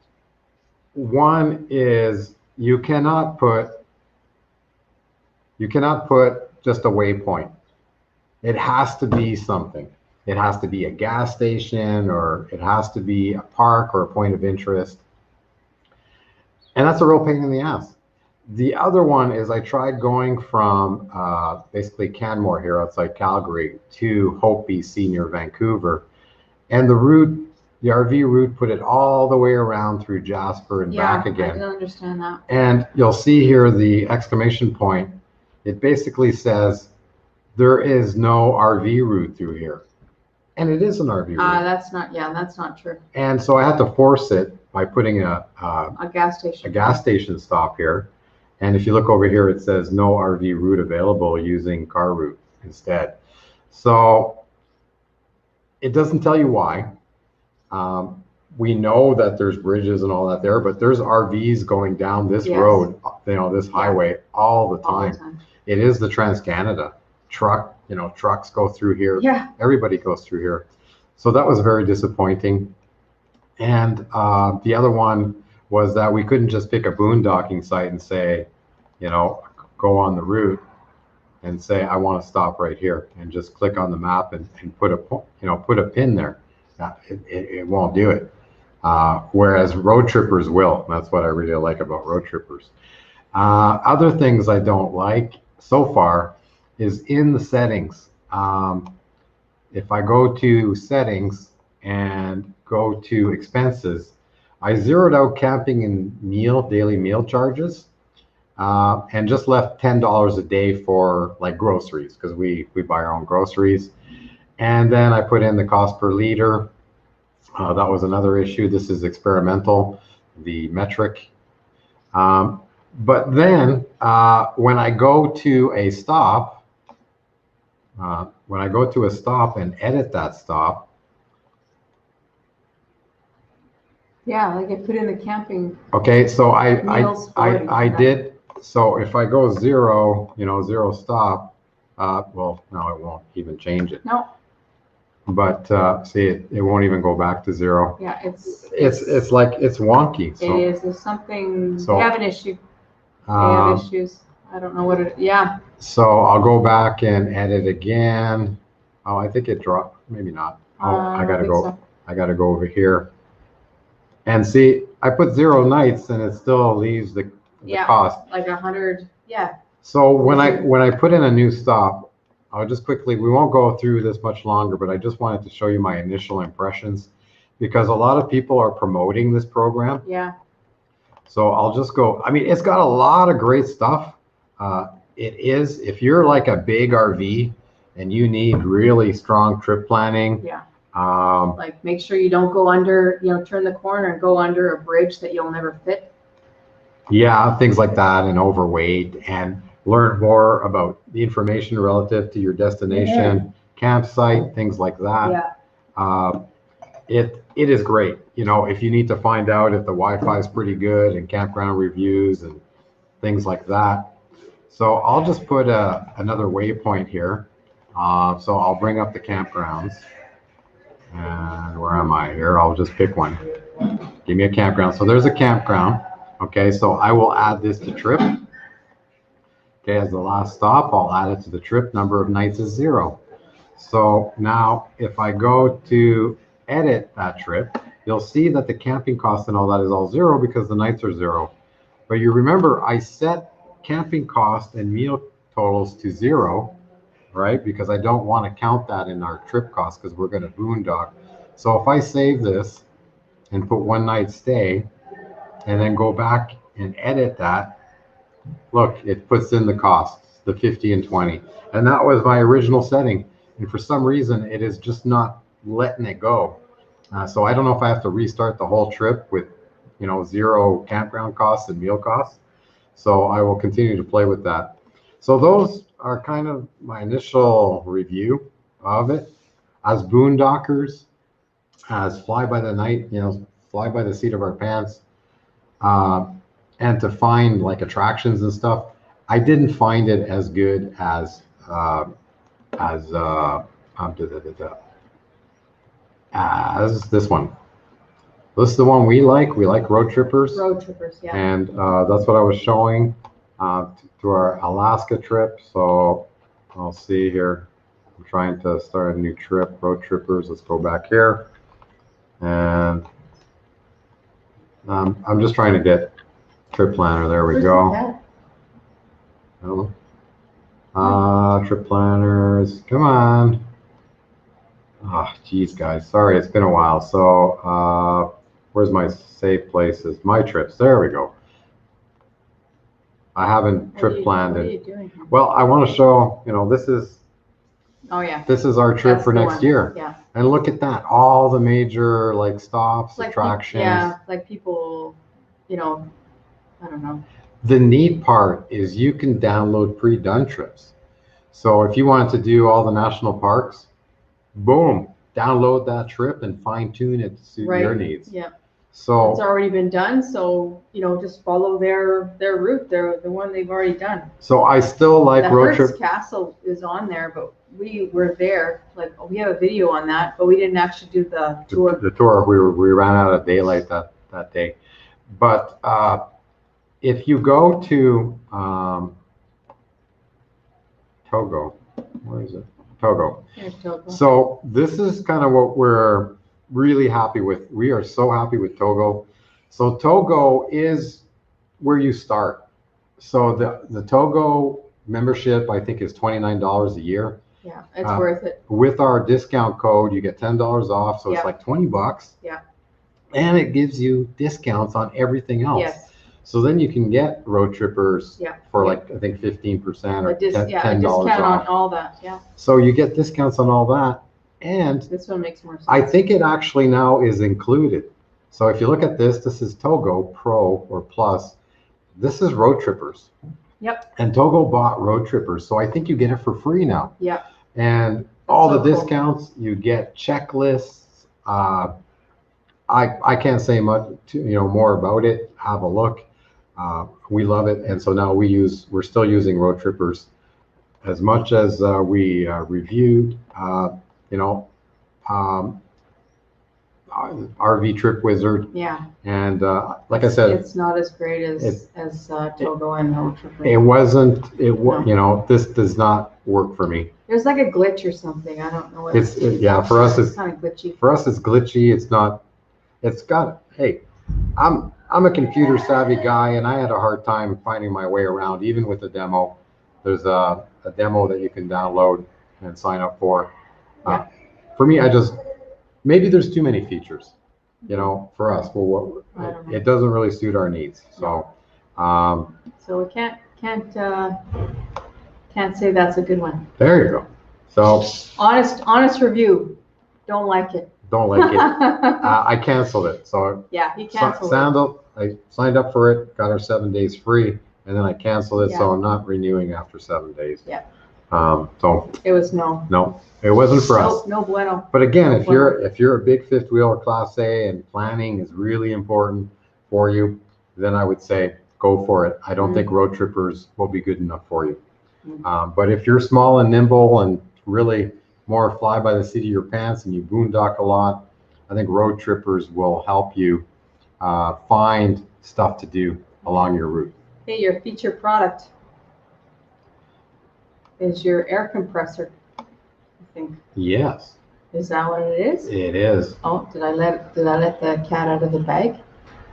One is you cannot put just a waypoint. It has to be something. It has to be a gas station, or it has to be a park or a point of interest. And that's a real pain in the ass. The other one is I tried going from basically Canmore here outside Calgary to Hope, BC near Vancouver. And the RV route put it all the way around through Jasper and back again. I don't understand that. And you'll see here the exclamation point. It basically says there is no RV route through here. And it is an RV route. That's not true. And so I had to force it by putting a gas station. A gas station stop here. And if you look over here, it says no RV route available, using car route instead. So it doesn't tell you why. We know that there's bridges and all that there, but there's RVs going down this road, this highway all the time. It is the Trans-Canada trucks go through here. Yeah. Everybody goes through here. So that was very disappointing. And the other one was that we couldn't just pick a boondocking site and say, go on the route and say, I want to stop right here, and just click on the map and put a pin there. It won't do it. Whereas road trippers will. That's what I really like about road trippers. Other things I don't like so far is in the settings. If I go to settings and go to expenses, I zeroed out camping and daily meal charges, and just left $10 a day for like groceries, because we buy our own groceries. And then I put in the cost per liter. That was another issue. This is experimental, the metric. But then when I go to a stop, and edit that stop, like I put in the camping. okay, so meals I did. So if I go zero, zero stop, well, no, it won't even change it. No. But see, it won't even go back to zero. Yeah, it's like it's wonky. So, it is. There's something. So, they have an issue. They have issues. I don't know what it. Yeah. So I'll go back and edit again. Oh, I think it dropped. Maybe not. Oh, I gotta go. So. I gotta go over here. And see, I put 0 nights, and it still leaves the cost. Like 100. Yeah. So when I put in a new stop, I'll just quickly. We won't go through this much longer, but I just wanted to show you my initial impressions, because a lot of people are promoting this program. Yeah. So I'll just go. I mean, it's got a lot of great stuff. It is, if you're like a big RV and you need really strong trip planning. Yeah. Like make sure you don't go under, turn the corner and go under a bridge that you'll never fit. Yeah, things like that, and overweight, and learn more about the information relative to your destination, campsite, things like that. Yeah. It is great. If you need to find out if the Wi-Fi is pretty good, and campground reviews and things like that. So I'll just put another waypoint here. So I'll bring up the campgrounds. And where am I here? I'll just pick one. Give me a campground. So there's a campground. Okay, so I will add this to trip. Okay, as the last stop, I'll add it to the trip. Number of nights is 0. So now if I go to edit that trip, you'll see that the camping cost and all that is all 0, because the nights are 0. But you remember, I set camping cost and meal totals to 0, right? Because I don't want to count that in our trip cost, because we're going to boondock. So if I save this and put 1 night stay, and then go back and edit that, look, it puts in the costs, the 50 and 20. And that was my original setting. And for some reason, it is just not letting it go. So I don't know if I have to restart the whole trip with, 0 campground costs and meal costs. So I will continue to play with that. So those are kind of my initial review of it. As boondockers, as fly by the night, you know, fly by the seat of our pants, and to find like attractions and stuff, I didn't find it as good as this one. This is the one we like. We like road trippers. Road trippers, yeah. And that's what I was showing to our Alaska trip. So I'll see here. I'm trying to start a new trip, road trippers. Let's go back here. And I'm just trying to get trip planner. There we Where's go. that? I don't know. Trip planners. Come on. Oh, geez, guys. Sorry, it's been a while. So where's my save places? My trips. There we go. I haven't trip planned What are it. you doing here? Well, I want to show, you know, this is Oh, yeah. our trip That's for the next one. year. Yeah. And look at that. All the major like stops, Like attractions. Yeah, like people, you know, I don't know. The neat part is you can download pre-done trips. So if you wanted to do all the national parks, boom, download that trip and fine tune it to suit your needs. Yeah. So It's already been done, so, you know, just follow their route, the one they've already done. so I still like The road Hertz trip. Castle is on there, but we were there, like, we have a video on that, but we didn't actually do the tour. The tour, we ran out of daylight that day. But if you go to TOGO, where is it? TOGO. Here's Togo. So this is kind of what we're really happy with. We are so happy with TOGO. So TOGO is where you start. So the TOGO membership, I think, is $29 a year. Yeah, it's worth it. With our discount code, you get $10 off. So Yeah. it's like 20 bucks. Yeah. And it gives you discounts on everything else. Yes. So then you can get road trippers Yeah. for Yeah. like, I think 15% or A $10 discount on off. all that, yeah. So you get discounts on all that. And This one makes more sense. I think it actually now is included. So if you look at this, this is TOGO Pro or Plus. This is road trippers. Yep. And TOGO bought road trippers. So I think you get it for free now. Yep. And all so the cool. discounts, you get checklists. I can't say much more about it. Have a look. We love it. And so now we're still using road trippers as much as we reviewed, RV Trip Wizard. Yeah. And like I said, It's not as great as Togo and Road Tripper. it wasn't, No. this does not work for me. There's like a glitch or something. I don't know what For us, it's kind of glitchy. For us, it's glitchy. It's not. It's got. Hey, I'm a computer savvy guy, and I had a hard time finding my way around, even with the demo. There's a demo that you can download and sign up for. Yeah. For me, maybe there's too many features, for us. Well, I don't know. it doesn't really suit our needs. So, So we can't say that's a good one. there you go. So Honest review. Don't like it. don't like it. I canceled it. So Yeah, he canceled it. I signed up for it, got our 7 days free, and then I canceled it. Yeah. So I'm not renewing after 7 days. Yeah. So It was no. it wasn't for us. No bueno. But again, No if you're a big fifth wheel Class A and planning is really important for you, then I would say go for it. I don't think road trippers will be good enough for you. But if you're small and nimble and really more fly by the seat of your pants and you boondock a lot, I think road trippers will help you find stuff to do along your route. Hey, your feature product is your air compressor, I think. Yes, Is that what it is? it is. Oh, did I let the cat out of the bag?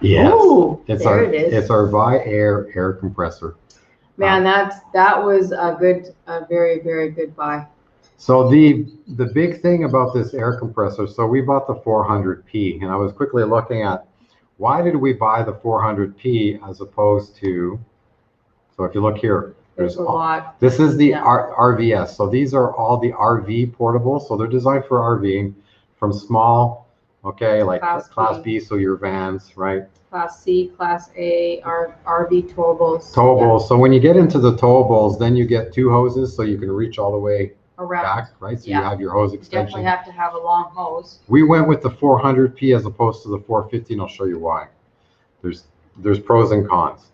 Yes, Ooh, it's there our it is. it's our Viair air compressor. Man, that was a very, very good buy. So the big thing about this air compressor, so we bought the 400p, and I was quickly looking at why did we buy the 400p as opposed to, so if you look here, There's a lot. this is the Yeah. RVS. So these are all the RV portables. So they're designed for RVing from small, okay, like Class B, so your vans, right? Class C, Class A, RV towables. Towables. So when you get into the towables, then you get two hoses, so you can reach all the way around. back, right? So you Yeah. have your hose You extension. definitely have to have a long hose. We went with the 400p as opposed to the 450, and I'll show you why. There's pros and cons.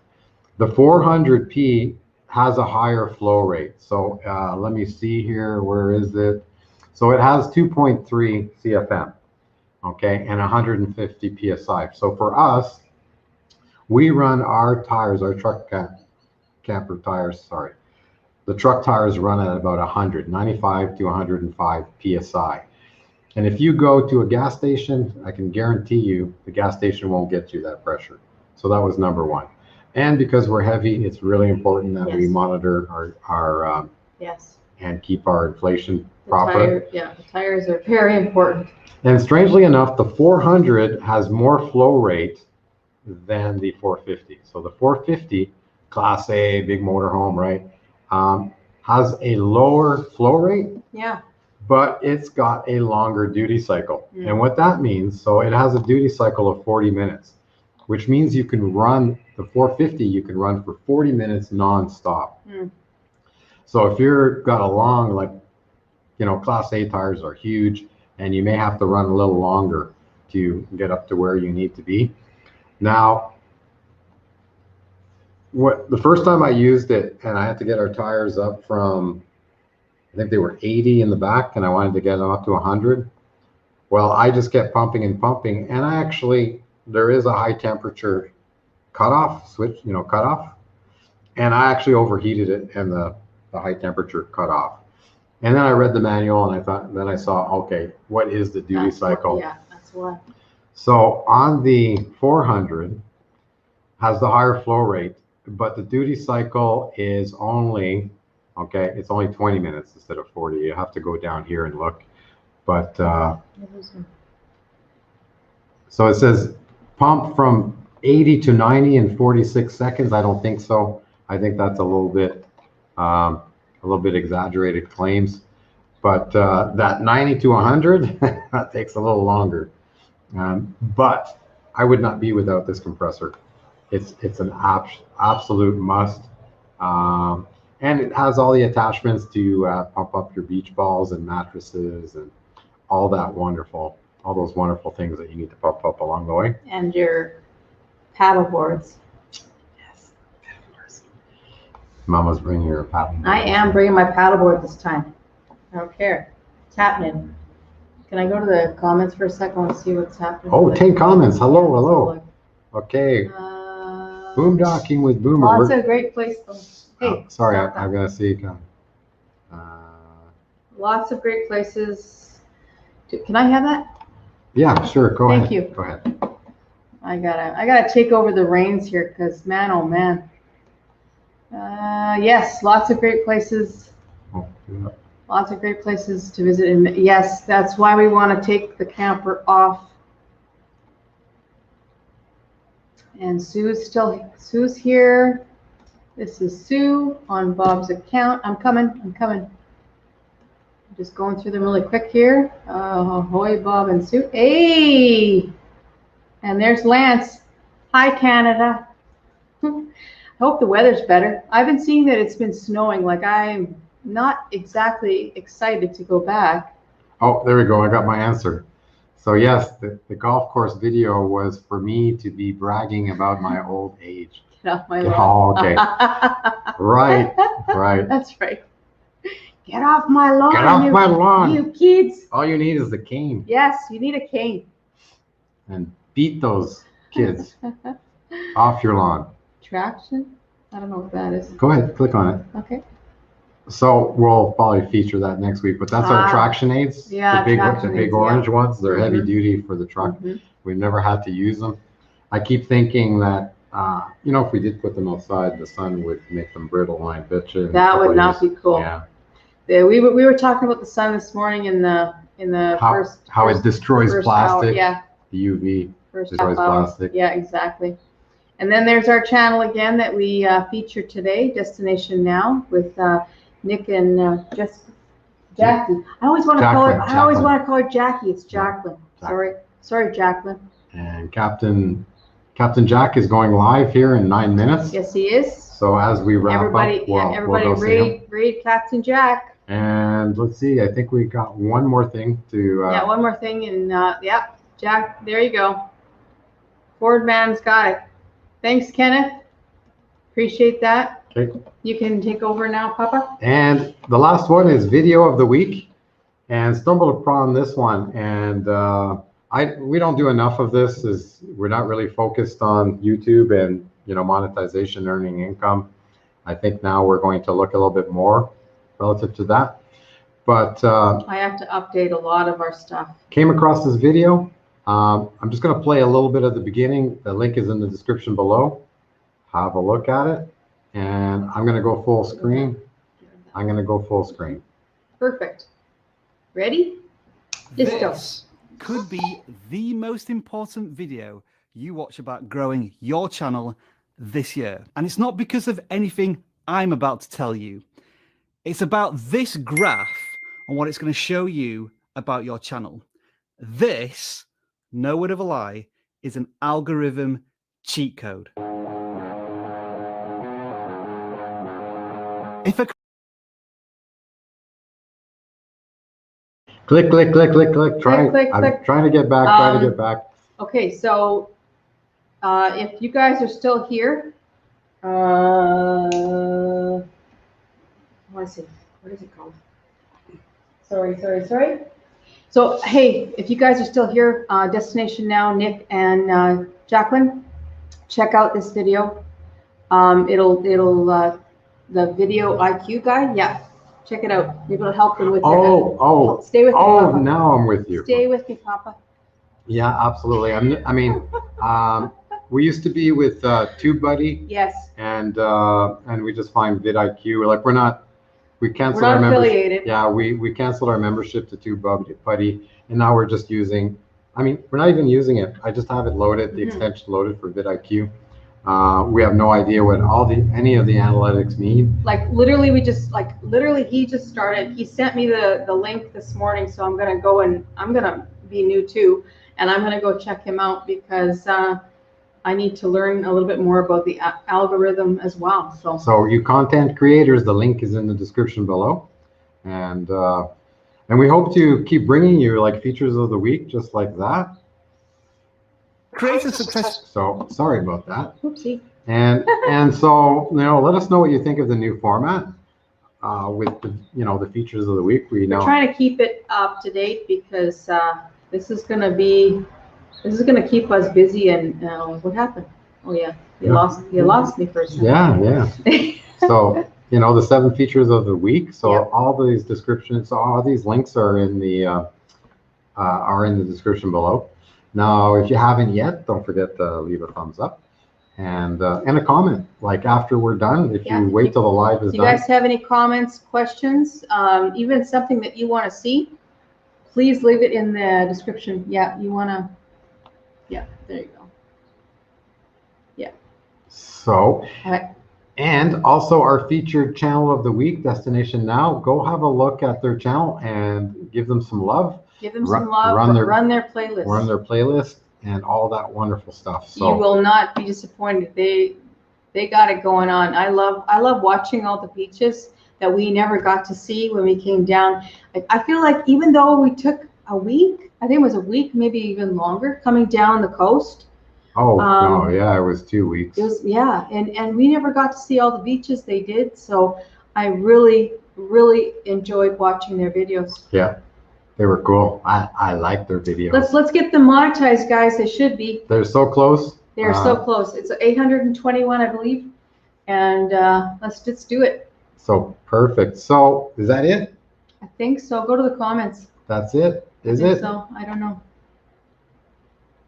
The 400p has a higher flow rate. So let me see here. Where is it? So it has 2.3 CFM, okay, and 150 psi. So for us, we run our tires, our camper tires, sorry. The truck tires run at about 95 to 105 psi. And if you go to a gas station, I can guarantee you the gas station won't get you that pressure. So that was number one. And because we're heavy, it's really important that we Yes. monitor our Yes. and keep our inflation The proper. the tires are very important. And strangely enough, the 400 has more flow rate than the 450. So the 450, Class A, big motorhome, right, has a lower flow rate, Yeah. but it's got a longer duty cycle. And what that means, so it has a duty cycle of 40 minutes, which means you can run the 450, you can run for 40 minutes nonstop. So if you're got a long, like, you know, Class A tires are huge, and you may have to run a little longer to get up to where you need to be. Now, the first time I used it, and I had to get our tires up from, I think they were 80 in the back, and I wanted to get them up to 100. Well, I just kept pumping and pumping, and there is a high temperature cutoff switch, cutoff, and I actually overheated it, and the high temperature cutoff. And then I read the manual, and then I saw, okay, what is the duty cycle? Yeah, that's why. So on the 400 has the higher flow rate, but the duty cycle is only, okay, it's only 20 minutes instead of 40. You have to go down here and look. But so it says pump from 80 to 90 in 46 seconds. I don't think so. I think that's a little bit exaggerated claims. But that 90 to 100, that takes a little longer. But I would not be without this compressor. It's an absolute must. And it has all the attachments to pump up your beach balls and mattresses and all those wonderful things that you need to pump up along the way. And your paddle boards. Yes, paddle boards. Mama's bringing her paddle board. I am bringing my paddle board this time. I don't care. It's happening. Can I go to the comments for a second? I want to see what's happening. Oh, 10 comments. Hello. Okay. Boondocking with Boomer. Lots of great places. Hey, sorry, stop that. I'm going to see. Lots of great places. Can I have that? Yeah, sure. Go ahead. Thank you. Go ahead. I gotta take over the reins here, because man, oh man. Yes, lots of great places. Oh, yeah. Lots of great places to visit. And yes, that's why we want to take the camper off. And Sue's here. This is Sue on Bob's account. I'm coming. Just going through them really quick here. Ahoy, Bob and Sue. Hey! And there's Lance. Hi, Canada. I hope the weather's better. I've been seeing that it's been snowing. Like, I'm not exactly excited to go back. Oh, there we go. I got my answer. So yes, the golf course video was for me to be bragging about my old age. Get off my lawn. Oh, okay. Right. That's right. Get off my lawn. Get off my lawn. You kids. All you need is the cane. Yes, you need a cane. And beat those kids off your lawn. Traction? I don't know what that is. Go ahead, click on it. Okay. So we'll probably feature that next week, but that's our traction aids. Yeah, the traction big aids, orange ones. They're heavy Mhm. duty for the truck. We've never had to use them. I keep thinking that, if we did put them outside, the sun would make them brittle, and I bet you. That would not be cool. Yeah. Yeah, we were talking about the sun this morning in the How it destroys first plastic. hour. Yeah. The UV First destroys half hour. plastic. Yeah, exactly. And then there's our channel again that we feature today, Destination Now, with Nick and Jackie. I always want to call her. I always want to call her Jackie. It's Jacqueline. Sorry, Jacqueline. And Captain Jack is going live here in 9 minutes. Yes, he is. So as we wrap Everybody, up, we'll everybody, go see him. read Captain Jack. And let's see, I think we got one more thing to. Yeah, one more thing, and yeah, Jack, there you go. Ford man's got it. Thanks, Kenneth. Appreciate that. Okay. You can take over now, Papa. And the last one is video of the week, and stumbled upon this one, and we don't do enough of this. We're not really focused on YouTube and monetization, earning income. I think now we're going to look a little bit more relative to that. But I have to update a lot of our stuff. Came across this video. I'm just going to play a little bit at the beginning. The link is in the description below. Have a look at it. And I'm going to go full screen. Perfect. Ready? This could be the most important video you watch about growing your channel this year. And it's not because of anything I'm about to tell you. It's about this graph and what it's going to show you about your channel. This, no word of a lie, is an algorithm cheat code. If a Click. Click. I'm trying to get back. Okay, so if you guys are still here, let's see, what is it called? Sorry. So, hey, if you guys are still here, Destination Now, Nick and Jacqueline, check out this video. It'll the video IQ guide, yeah, check it out. Maybe it'll help them with Oh, stay with me, Papa. now I'm with you. Stay with me, Papa. Yeah, absolutely. We used to be with TubeBuddy. Yes. And we just find vidIQ. We canceled We're our not membership. affiliated. Yeah, we canceled our membership to TubeBuddy, and now we're just using. We're not even using it. I just have it loaded, the extension loaded for vidIQ. We have no idea what any of the analytics mean. Literally, he just started. He sent me the link this morning, so I'm gonna go and I'm gonna be new too, and I'm gonna go check him out because I need to learn a little bit more about the algorithm as well. So you content creators, the link is in the description below, and we hope to keep bringing you features of the week just like that. create a success. So sorry about that. Oopsie. And so let us know what you think of the new format with the features of the week. We're trying to keep it up to date because this is gonna keep us busy. And what happened? Oh yeah, you lost me for a second. Yeah. So the 7 features of the week. So Yep. all these descriptions, all these links are in the description below. Now, if you haven't yet, don't forget to leave a thumbs up and a comment. After we're done, if you wait till the live is If done. you guys have any comments, questions, even something that you want to see, please leave it in the description. Yeah, there you go. Yeah. So, All right. and also our featured channel of the week, Destination Now. Go have a look at their channel and give them some love. Give them some love. Run their playlist. Run their playlist and all that wonderful stuff. So you will not be disappointed. They got it going on. I love watching all the beaches that we never got to see when we came down. I feel like even though we took a week, I think it was a week, maybe even longer, coming down the coast. Oh, no, yeah, it was 2 weeks. It was, yeah, and we never got to see all the beaches they did. So I really enjoyed watching their videos. Yeah, they were cool. I like their videos. Let's get them monetized, guys. They should be. They're so close. They're so close. It's 821, I believe. And let's just do it. So perfect. So is that it? I think so. Go to the comments. That's it. Is I think it? So I don't know.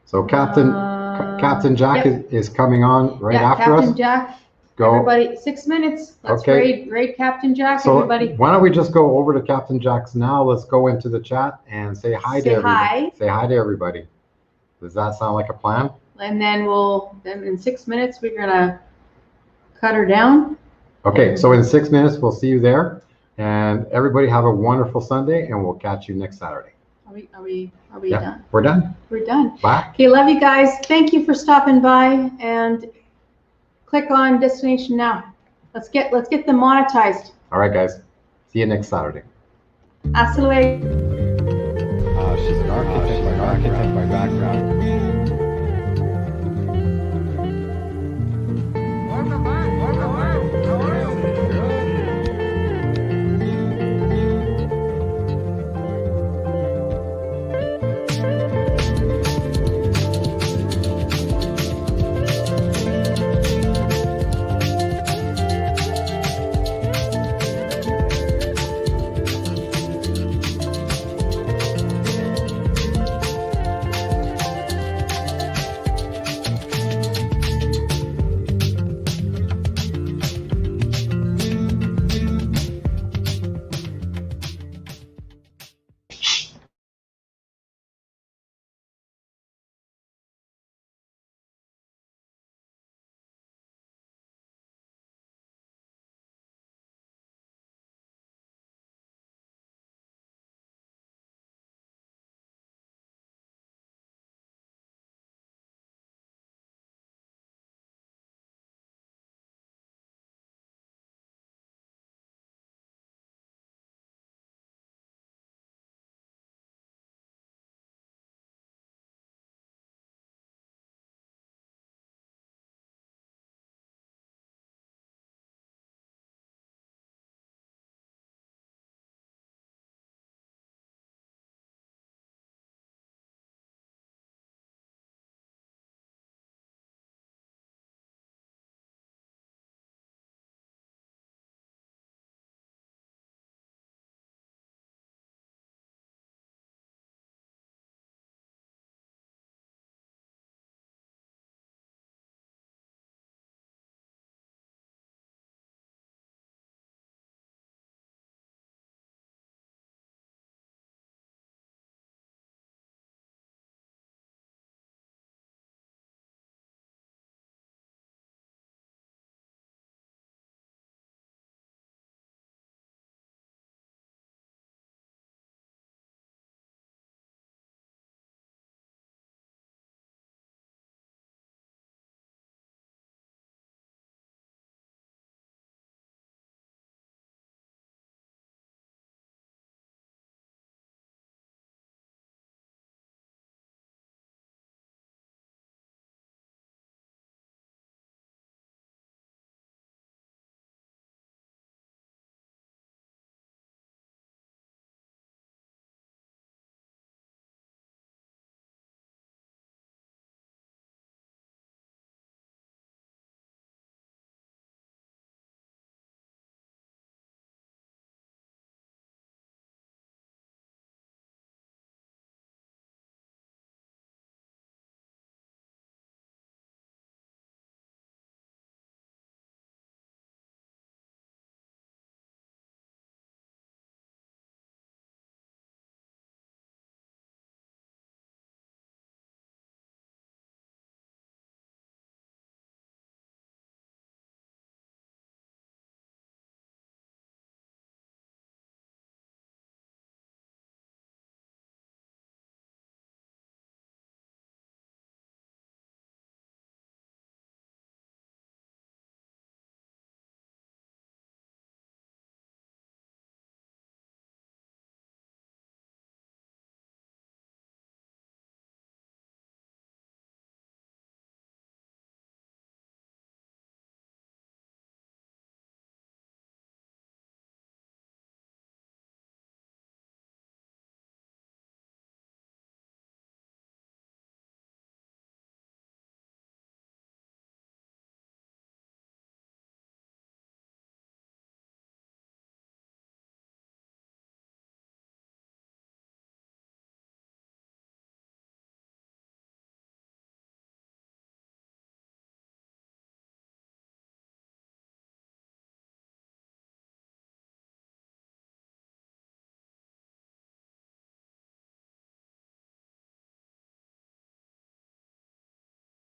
So Captain Jack is coming on right after Captain us. Jack. Go. Everybody, 6 minutes. Let's raid Captain Jack, So everybody. why don't we just go over to Captain Jack's now? Let's go into the chat and say hi to everybody. Hi. Say hi to everybody. Does that sound like a plan? And then then in 6 minutes, we're gonna cut her down. Okay, so in 6 minutes, we'll see you there. And everybody have a wonderful Sunday, and we'll catch you next Saturday. Are we Yeah, done? we're done. We're done. Bye. Okay, love you guys. Thank you for stopping by, and click on Destination Now. Let's get them monetized. All right, guys. See you next Saturday. Hasta luego. She's an architect by background.